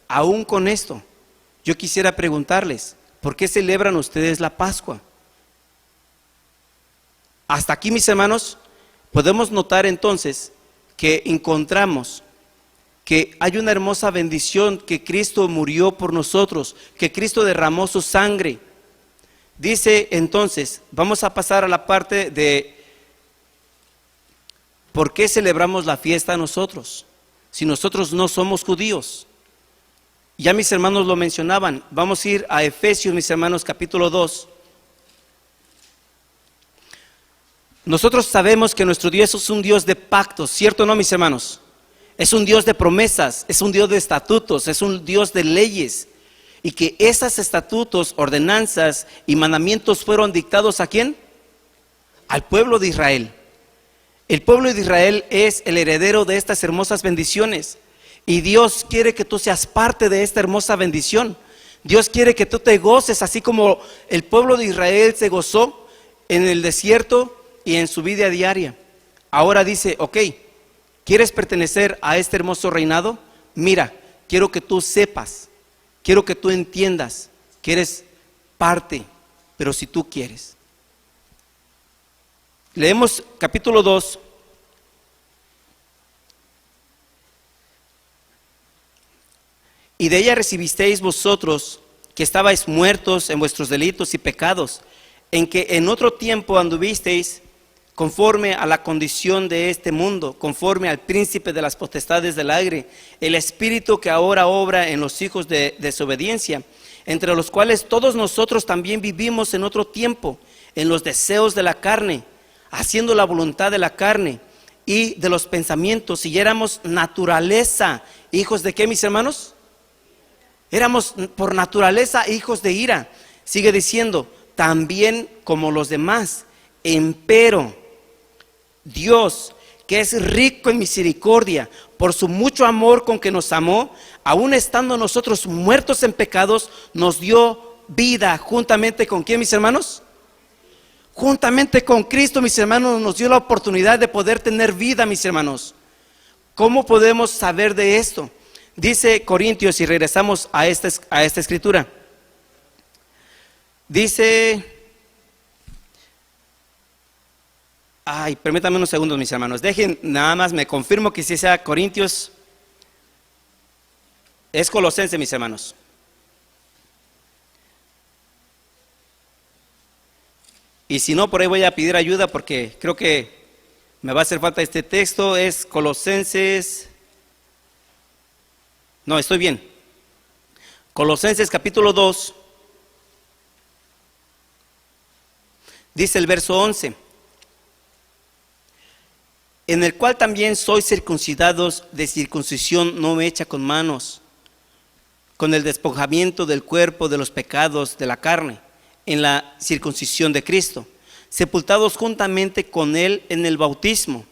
Aún con esto, yo quisiera preguntarles: ¿por qué celebran ustedes la Pascua? Hasta aquí, mis hermanos, podemos notar entonces que encontramos que hay una hermosa bendición, que Cristo murió por nosotros, que Cristo derramó su sangre. Dice entonces, vamos a pasar a la parte de ¿por qué celebramos la fiesta nosotros? Si nosotros no somos judíos. Ya mis hermanos lo mencionaban. Vamos a ir a Efesios, mis hermanos, capítulo 2. Nosotros sabemos que nuestro Dios es un Dios de pactos, ¿cierto o no, mis hermanos? Es un Dios de promesas, es un Dios de estatutos, es un Dios de leyes. Y que esos estatutos, ordenanzas y mandamientos fueron dictados ¿a quién? Al pueblo de Israel. El pueblo de Israel es el heredero de estas hermosas bendiciones. Y Dios quiere que tú seas parte de esta hermosa bendición. Dios quiere que tú te goces, así como el pueblo de Israel se gozó en el desierto y en su vida diaria. Ahora dice: ok, ¿quieres pertenecer a este hermoso reinado? Mira, quiero que tú sepas, quiero que tú entiendas que eres parte, pero si tú quieres. Leemos capítulo 2. Y de ella recibisteis vosotros, que estabais muertos en vuestros delitos y pecados, en que en otro tiempo anduvisteis conforme a la condición de este mundo, conforme al príncipe de las potestades del aire, el espíritu que ahora obra en los hijos de desobediencia, entre los cuales todos nosotros también vivimos en otro tiempo, en los deseos de la carne, haciendo la voluntad de la carne y de los pensamientos, y éramos naturaleza hijos de ¿qué, mis hermanos? Éramos por naturaleza hijos de ira. Sigue diciendo: también como los demás, empero Dios, que es rico en misericordia, por su mucho amor con que nos amó, aun estando nosotros muertos en pecados, nos dio vida juntamente con ¿quién, mis hermanos? Juntamente con Cristo, mis hermanos, nos dio la oportunidad de poder tener vida, mis hermanos. ¿Cómo podemos saber de esto? Dice Corintios, y regresamos a esta escritura. Dice, permítanme unos segundos, mis hermanos. Dejen, nada más me confirmo que si sea Corintios. Es Colosenses, mis hermanos. Y si no, por ahí voy a pedir ayuda porque creo que me va a hacer falta este texto. Es Colosenses. No, estoy bien. Colosenses capítulo 2. Dice el verso 11. En el cual también sois circuncidados de circuncisión no hecha con manos, con el despojamiento del cuerpo de los pecados de la carne, en la circuncisión de Cristo, sepultados juntamente con Él en el bautismo,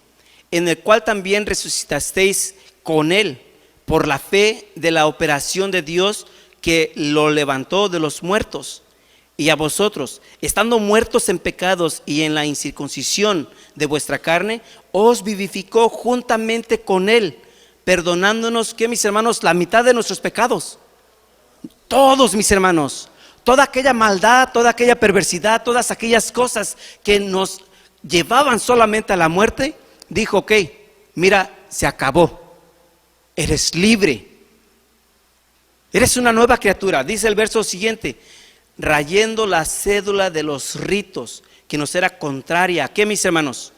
en el cual también resucitasteis con Él, por la fe de la operación de Dios que lo levantó de los muertos. Y a vosotros, estando muertos en pecados y en la incircuncisión de vuestra carne, os vivificó juntamente con Él, perdonándonos, ¿qué, mis hermanos? La mitad de nuestros pecados. Todos, mis hermanos. Toda aquella maldad, toda aquella perversidad, todas aquellas cosas que nos llevaban solamente a la muerte, dijo, ok, mira, se acabó. Eres libre. Eres una nueva criatura. Dice el verso siguiente, rayendo la cédula de los ritos que nos era contraria. ¿A qué, mis hermanos?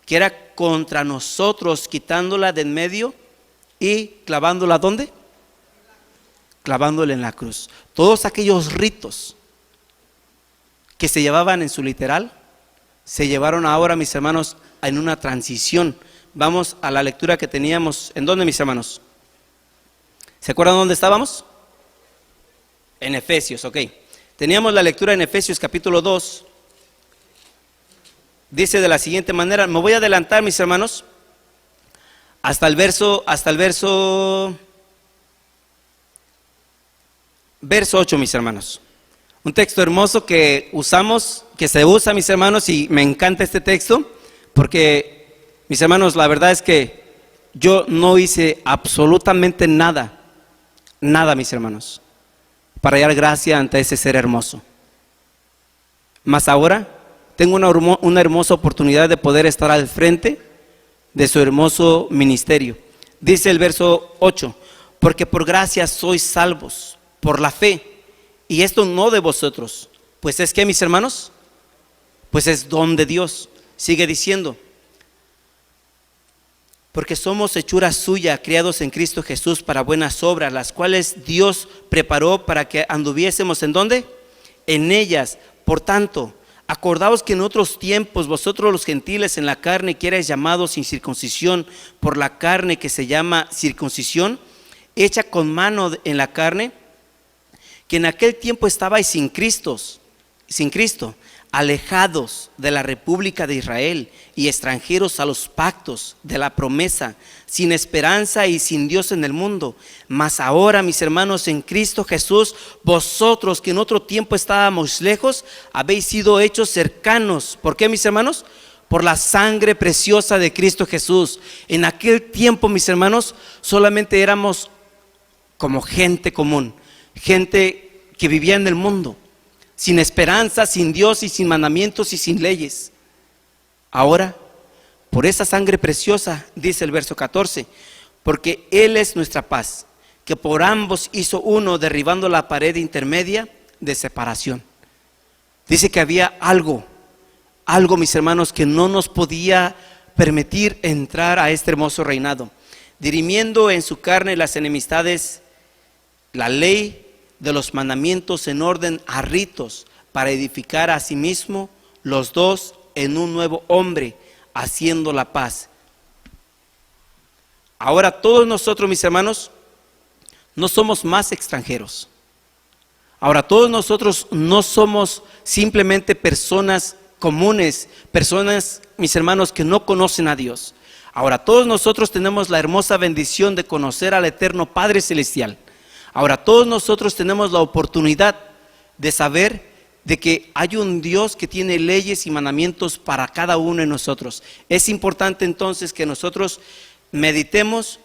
Que era contra nosotros, quitándola de en medio y clavándola, ¿dónde? Clavándola en la cruz. Todos aquellos ritos que se llevaban en su literal, se llevaron ahora, mis hermanos, en una transición. Vamos a la lectura que teníamos. ¿En dónde, mis hermanos? ¿Se acuerdan dónde estábamos? En Efesios, ok. Teníamos la lectura en Efesios capítulo 2. Dice de la siguiente manera, me voy a adelantar, mis hermanos, hasta el verso 8, mis hermanos. Un texto hermoso que usamos, que se usa, mis hermanos, y me encanta este texto, porque, mis hermanos, la verdad es que yo no hice absolutamente nada, mis hermanos, para hallar gracia ante ese ser hermoso. Mas ahora tengo una hermosa oportunidad de poder estar al frente de su hermoso ministerio. Dice el verso 8, porque por gracia sois salvos, por la fe, y esto no de vosotros, pues es que, mis hermanos, pues es don de Dios. Sigue diciendo, porque somos hechura suya, criados en Cristo Jesús para buenas obras, las cuales Dios preparó para que anduviésemos, ¿en dónde? En ellas. Por tanto, acordaos que en otros tiempos vosotros los gentiles en la carne, que erais llamados sin circuncisión por la carne que se llama circuncisión, hecha con mano en la carne, que en aquel tiempo estabais sin Cristo, alejados de la república de Israel y extranjeros a los pactos de la promesa, sin esperanza y sin Dios en el mundo. Mas ahora, mis hermanos, en Cristo Jesús, vosotros que en otro tiempo estábamos lejos, habéis sido hechos cercanos. ¿Por qué, mis hermanos? Por la sangre preciosa de Cristo Jesús. En aquel tiempo, mis hermanos, solamente éramos como gente común, gente que vivía en el mundo, sin esperanza, sin Dios y sin mandamientos y sin leyes. Ahora, por esa sangre preciosa, dice el verso 14, porque Él es nuestra paz, que por ambos hizo uno, derribando la pared intermedia de separación. Dice que había algo, mis hermanos, que no nos podía permitir entrar a este hermoso reinado, dirimiendo en su carne las enemistades, la ley de los mandamientos en orden a ritos, para edificar a sí mismo los dos en un nuevo hombre, haciendo la paz. Ahora todos nosotros, mis hermanos, no somos más extranjeros. Ahora todos nosotros no somos simplemente personas comunes, personas, mis hermanos, que no conocen a Dios. Ahora todos nosotros tenemos la hermosa bendición de conocer al eterno Padre Celestial. Ahora todos nosotros tenemos la oportunidad de saber de que hay un Dios que tiene leyes y mandamientos para cada uno de nosotros. Es importante entonces que nosotros meditemos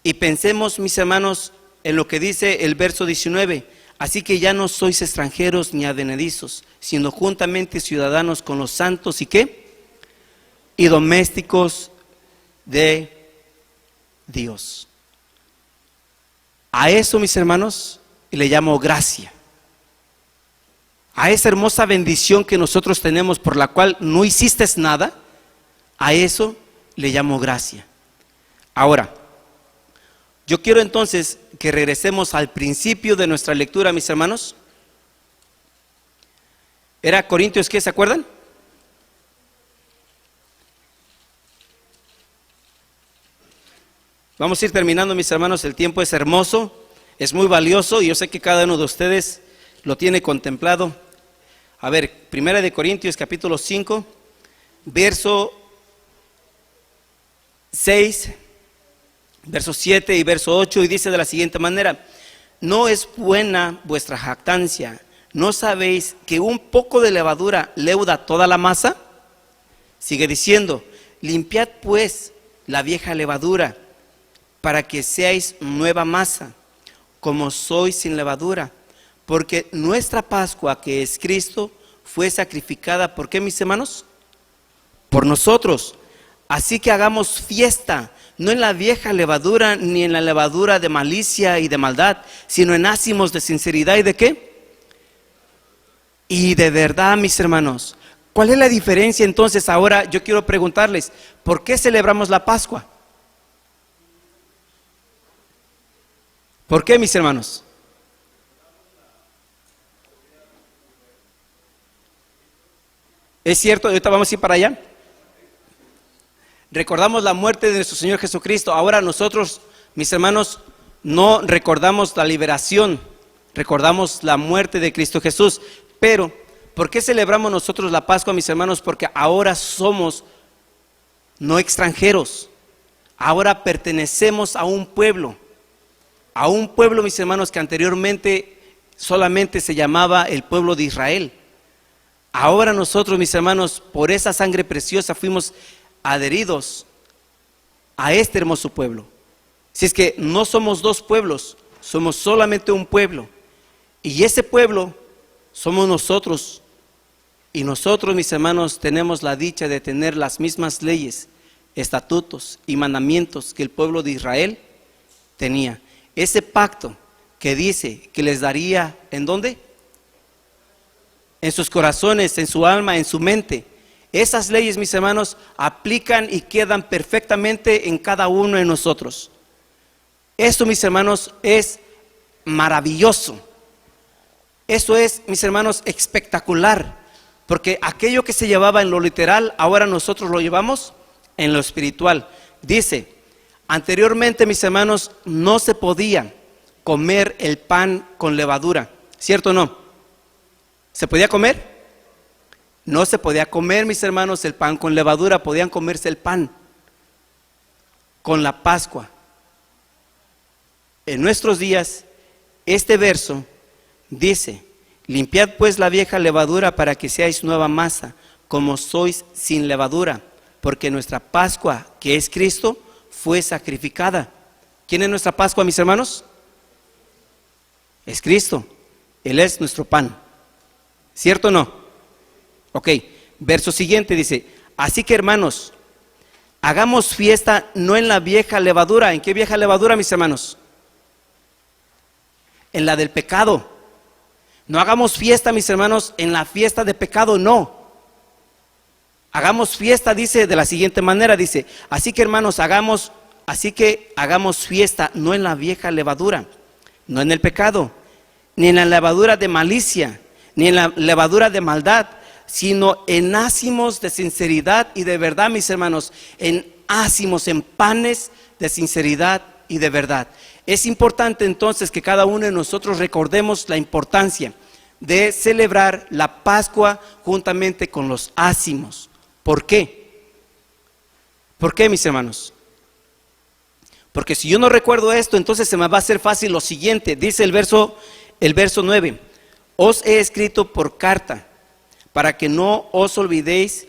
y pensemos, mis hermanos, en lo que dice el verso 19. Así que ya no sois extranjeros ni advenedizos, sino juntamente ciudadanos con los santos y ¿qué? Y domésticos de Dios. A eso, mis hermanos, le llamo gracia. A esa hermosa bendición que nosotros tenemos por la cual no hiciste nada, a eso le llamo gracia. Ahora, yo quiero entonces que regresemos al principio de nuestra lectura, mis hermanos. ¿Era Corintios qué? ¿Se acuerdan? Vamos a ir terminando, mis hermanos. El tiempo es hermoso, es muy valioso y yo sé que cada uno de ustedes lo tiene contemplado. A ver, Primera de Corintios capítulo 5, verso 6, verso 7 y verso 8, y dice de la siguiente manera: no es buena vuestra jactancia, ¿no sabéis que un poco de levadura leuda toda la masa? Sigue diciendo: limpiad pues la vieja levadura, para que seáis nueva masa, como sois sin levadura. Porque nuestra Pascua, que es Cristo, fue sacrificada, ¿por qué, mis hermanos? Por nosotros. Así que hagamos fiesta, no en la vieja levadura, ni en la levadura de malicia y de maldad, sino en ázimos de sinceridad y de ¿qué? Y de verdad, mis hermanos. ¿Cuál es la diferencia entonces? Ahora yo quiero preguntarles, ¿por qué celebramos la Pascua? ¿Por qué, mis hermanos? ¿Es cierto? Ahorita vamos a ir para allá. Recordamos la muerte de nuestro Señor Jesucristo. Ahora nosotros, mis hermanos, no recordamos la liberación, recordamos la muerte de Cristo Jesús. Pero, ¿por qué celebramos nosotros la Pascua, mis hermanos? Porque ahora somos no extranjeros. Ahora pertenecemos a un pueblo, mis hermanos, que anteriormente solamente se llamaba el pueblo de Israel. Ahora nosotros, mis hermanos, por esa sangre preciosa fuimos adheridos a este hermoso pueblo. Si es que no somos dos pueblos, somos solamente un pueblo. Y ese pueblo somos nosotros. Y nosotros, mis hermanos, tenemos la dicha de tener las mismas leyes, estatutos y mandamientos que el pueblo de Israel tenía. Ese pacto que dice que les daría, ¿en dónde? En sus corazones, en su alma, en su mente. Esas leyes, mis hermanos, aplican y quedan perfectamente en cada uno de nosotros. Esto, mis hermanos, es maravilloso. Eso es, mis hermanos, espectacular. Porque aquello que se llevaba en lo literal, ahora nosotros lo llevamos en lo espiritual. Dice: anteriormente, mis hermanos, no se podía comer el pan con levadura. ¿Cierto o no? ¿Se podía comer? No se podía comer, mis hermanos, el pan con levadura. Podían comerse el pan con la Pascua. En nuestros días, este verso dice: limpiad pues la vieja levadura para que seáis nueva masa, como sois sin levadura, porque nuestra Pascua, que es Cristo, fue sacrificada. ¿Quién es nuestra Pascua, mis hermanos? Es Cristo. Él es nuestro pan. ¿Cierto o no? Ok, verso siguiente dice: así que, hermanos, hagamos fiesta no en la vieja levadura. ¿En qué vieja levadura, mis hermanos? En la del pecado. No hagamos fiesta, mis hermanos, en la fiesta de pecado, no. Hagamos fiesta, dice de la siguiente manera, dice: así que, hermanos, hagamos fiesta no en la vieja levadura, no en el pecado, ni en la levadura de malicia, ni en la levadura de maldad, sino en ázimos de sinceridad y de verdad, mis hermanos. En ázimos, en panes de sinceridad y de verdad. Es importante entonces que cada uno de nosotros recordemos la importancia de celebrar la Pascua juntamente con los ázimos. ¿Por qué? ¿Por qué, mis hermanos? Porque si yo no recuerdo esto, entonces se me va a hacer fácil lo siguiente. Dice el verso 9: Os he escrito por carta para que no os olvidéis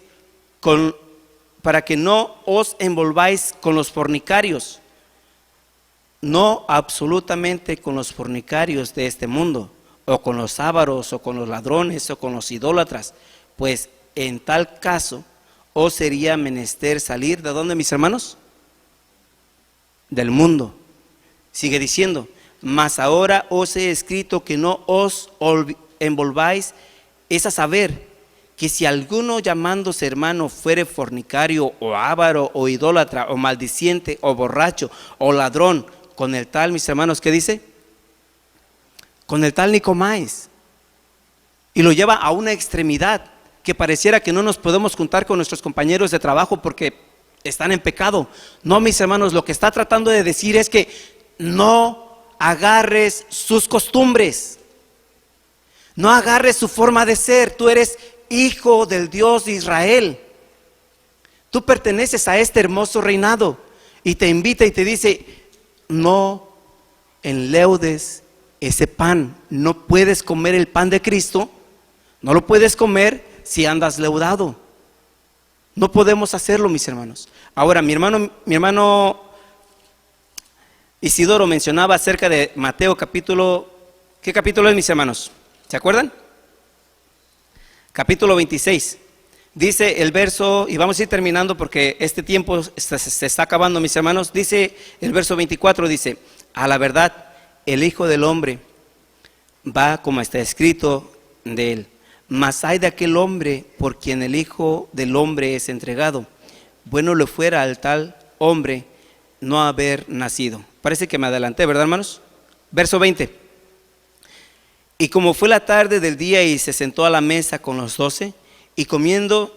para que no os envolváis con los fornicarios, no absolutamente con los fornicarios de este mundo, o con los ávaros, o con los ladrones, o con los idólatras, pues en tal caso os sería menester salir, ¿de dónde, mis hermanos? Del mundo. Sigue diciendo, mas ahora os he escrito que no os envolváis, es a saber, que si alguno llamándose hermano fuere fornicario, o avaro, o idólatra, o maldiciente, o borracho, o ladrón, con el tal, mis hermanos, ¿qué dice? Con el tal ni comáis. Y lo lleva a una extremidad que pareciera que no nos podemos juntar con nuestros compañeros de trabajo porque están en pecado. No, mis hermanos, lo que está tratando de decir es que no agarres sus costumbres, no agarres su forma de ser. Tú eres hijo del Dios de Israel, tú perteneces a este hermoso reinado, y te invita y te dice, no enleudes ese pan. No puedes comer el pan de Cristo, no lo puedes comer si andas leudado. No podemos hacerlo, mis hermanos. Ahora, mi hermano Isidoro mencionaba acerca de Mateo capítulo, ¿qué capítulo es, mis hermanos? ¿Se acuerdan? Capítulo 26. Dice el verso, y vamos a ir terminando porque este tiempo se está acabando, mis hermanos. Dice el verso 24, dice, a la verdad, el Hijo del Hombre va como está escrito de él. Mas hay de aquel hombre por quien el Hijo del Hombre es entregado. Bueno le fuera al tal hombre no haber nacido. Parece que me adelanté, ¿verdad, hermanos? Verso 20. Y como fue la tarde del día y se sentó a la mesa con los 12, y comiendo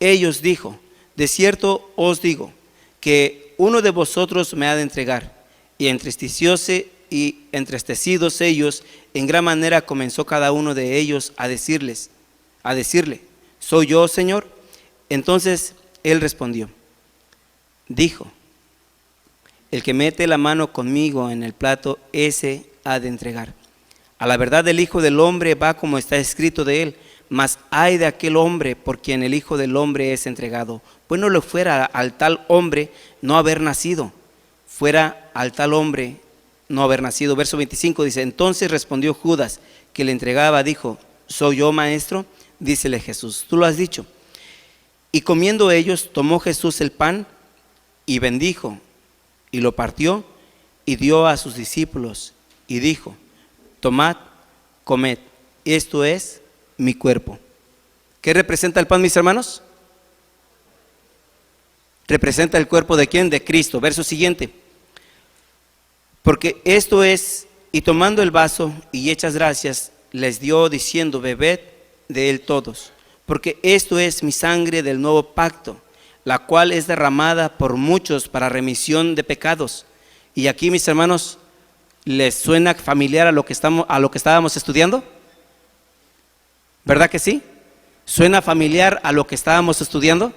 ellos dijo, de cierto os digo, que uno de vosotros me ha de entregar. Y entristecióse y entristecidos ellos, en gran manera comenzó cada uno de ellos a decirle, ¿soy yo, Señor? Entonces él respondió, dijo, el que mete la mano conmigo en el plato, ese ha de entregar. A la verdad, el Hijo del Hombre va como está escrito de él, mas ay de aquel hombre por quien el Hijo del Hombre es entregado. Bueno le fuera al tal hombre no haber nacido, fuera al tal hombre no haber nacido. Verso 25 dice, entonces respondió Judas, que le entregaba, dijo, ¿soy yo, maestro? Dícele Jesús, tú lo has dicho. Y comiendo ellos, tomó Jesús el pan y bendijo, y lo partió y dio a sus discípulos, y dijo, tomad, comed, esto es mi cuerpo. ¿Qué representa el pan, mis hermanos? Representa el cuerpo ¿de quién? De Cristo. Verso siguiente. Porque esto es, y tomando el vaso y hechas gracias, les dio diciendo, bebed de él todos, porque esto es mi sangre del nuevo pacto, la cual es derramada por muchos para remisión de pecados. Y aquí, mis hermanos, ¿les suena familiar a lo que estábamos estudiando? ¿Verdad que sí? ¿Suena familiar a lo que estábamos estudiando?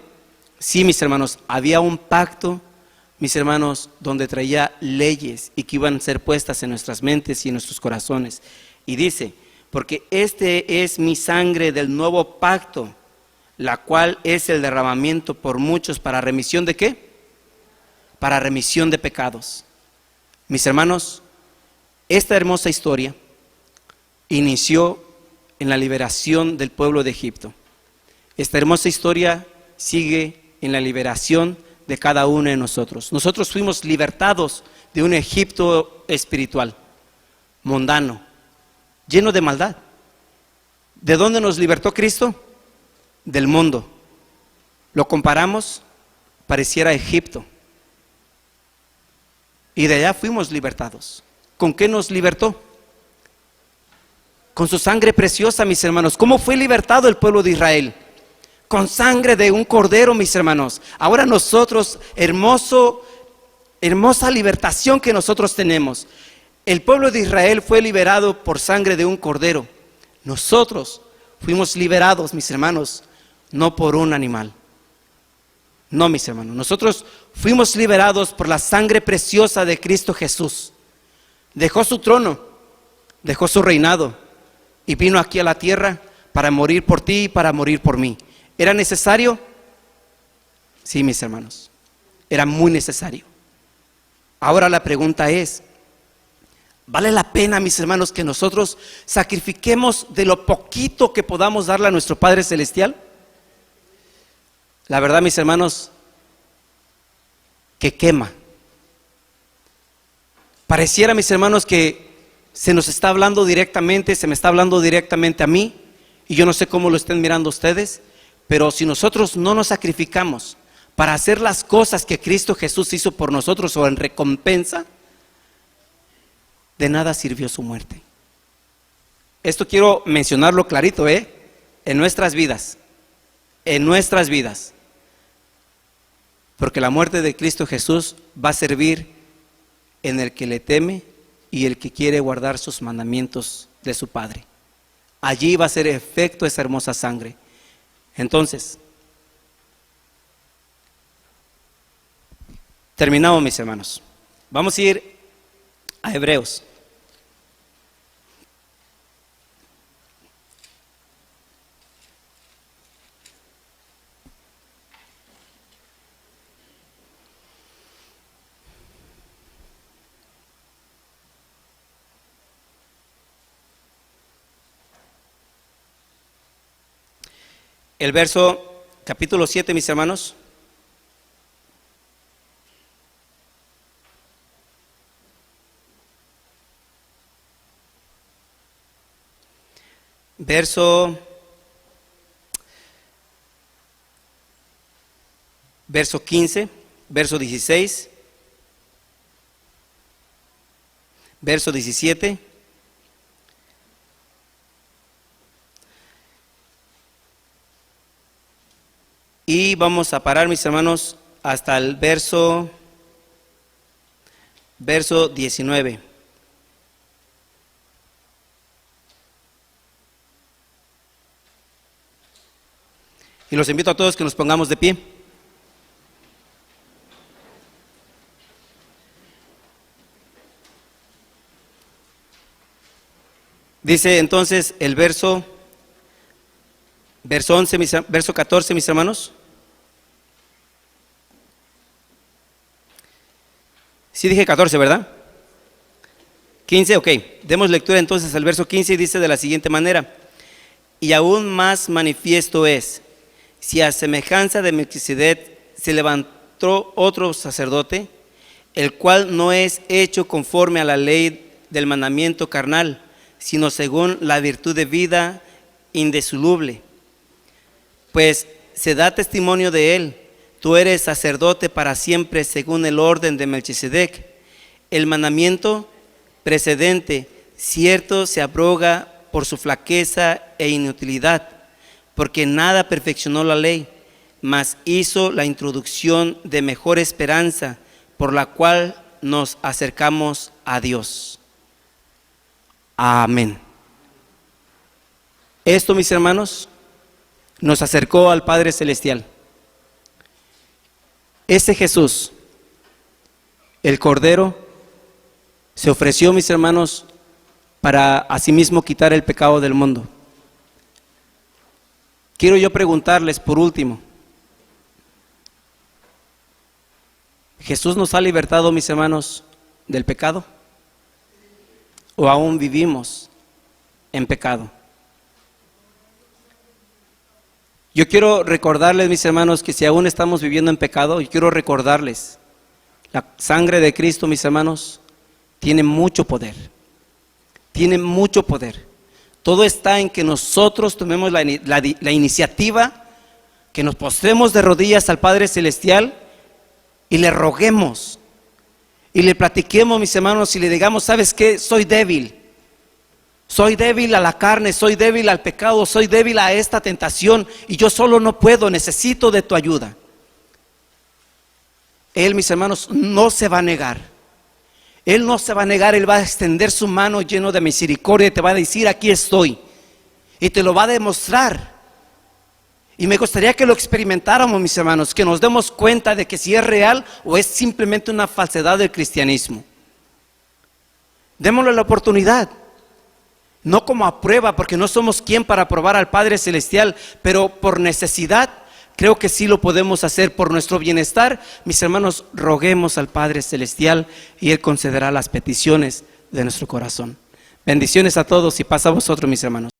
Sí, mis hermanos, había un pacto, mis hermanos, donde traía leyes y que iban a ser puestas en nuestras mentes y en nuestros corazones. Y dice, porque este es mi sangre del nuevo pacto, la cual es el derramamiento por muchos para remisión ¿de qué? Para remisión de pecados. Mis hermanos, esta hermosa historia inició en la liberación del pueblo de Egipto. Esta hermosa historia sigue en la liberación de cada uno de nosotros. Nosotros fuimos libertados de un Egipto espiritual, mundano, lleno de maldad. ¿De dónde nos libertó Cristo? Del mundo. Lo comparamos, pareciera Egipto. Y de allá fuimos libertados. ¿Con qué nos libertó? Con su sangre preciosa, mis hermanos. ¿Cómo fue libertado el pueblo de Israel? Con sangre de un cordero, mis hermanos. Ahora nosotros, hermosa libertación que nosotros tenemos. El pueblo de Israel fue liberado por sangre de un cordero. Nosotros fuimos liberados, mis hermanos, no por un animal. No, mis hermanos, nosotros fuimos liberados por la sangre preciosa de Cristo Jesús. Dejó su trono, dejó su reinado, y vino aquí a la tierra para morir por ti y para morir por mí. ¿Era necesario? Sí, mis hermanos, era muy necesario. Ahora la pregunta es, ¿vale la pena, mis hermanos, que nosotros sacrifiquemos de lo poquito que podamos darle a nuestro Padre Celestial? La verdad, mis hermanos, que quema. Pareciera, mis hermanos, que se nos está hablando directamente, se me está hablando directamente a mí, y yo no sé cómo lo estén mirando ustedes, pero si nosotros no nos sacrificamos para hacer las cosas que Cristo Jesús hizo por nosotros o en recompensa, de nada sirvió su muerte. Esto quiero mencionarlo clarito, en nuestras vidas, porque la muerte de Cristo Jesús va a servir en el que le teme y el que quiere guardar sus mandamientos de su Padre. Allí va a ser efecto esa hermosa sangre. Entonces, terminamos, mis hermanos. Vamos a ir a Hebreos. El verso capítulo 7, mis hermanos. Verso 15, verso 16, verso 17. Y vamos a parar, mis hermanos, hasta el verso 19. Y los invito a todos que nos pongamos de pie. Dice entonces el verso 11, verso 14, mis hermanos. Sí dije 14, ¿verdad? 15, ok. Demos lectura entonces al verso 15 y dice de la siguiente manera: y aún más manifiesto es, si a semejanza de Melquisedec se levantó otro sacerdote, el cual no es hecho conforme a la ley del mandamiento carnal, sino según la virtud de vida indisoluble. Pues se da testimonio de él: tú eres sacerdote para siempre según el orden de Melquisedec. El mandamiento precedente, cierto, se abroga por su flaqueza e inutilidad, porque nada perfeccionó la ley, mas hizo la introducción de mejor esperanza, por la cual nos acercamos a Dios. Amén. Esto, mis hermanos, nos acercó al Padre Celestial. Ese Jesús, el Cordero, se ofreció, mis hermanos, para asimismo quitar el pecado del mundo. Quiero yo preguntarles por último, ¿Jesús nos ha libertado, mis hermanos, del pecado? ¿O aún vivimos en pecado? Yo quiero recordarles, mis hermanos, que si aún estamos viviendo en pecado, yo quiero recordarles, la sangre de Cristo, mis hermanos, tiene mucho poder. Tiene mucho poder. Todo está en que nosotros tomemos la iniciativa, que nos postremos de rodillas al Padre Celestial y le roguemos y le platiquemos, mis hermanos, y le digamos: ¿sabes qué? Soy débil a la carne, soy débil al pecado, soy débil a esta tentación y yo solo no puedo, necesito de tu ayuda. Él, mis hermanos, no se va a negar. Él no se va a negar, Él va a extender su mano lleno de misericordia y te va a decir: aquí estoy, y te lo va a demostrar. Y me gustaría que lo experimentáramos, mis hermanos, que nos demos cuenta de que si es real o es simplemente una falsedad del cristianismo. Démosle la oportunidad. no como a prueba, porque no somos quien para probar al Padre Celestial, pero por necesidad. Creo que sí lo podemos hacer por nuestro bienestar. Mis hermanos, roguemos al Padre Celestial y Él concederá las peticiones de nuestro corazón. Bendiciones a todos y paz a vosotros, mis hermanos.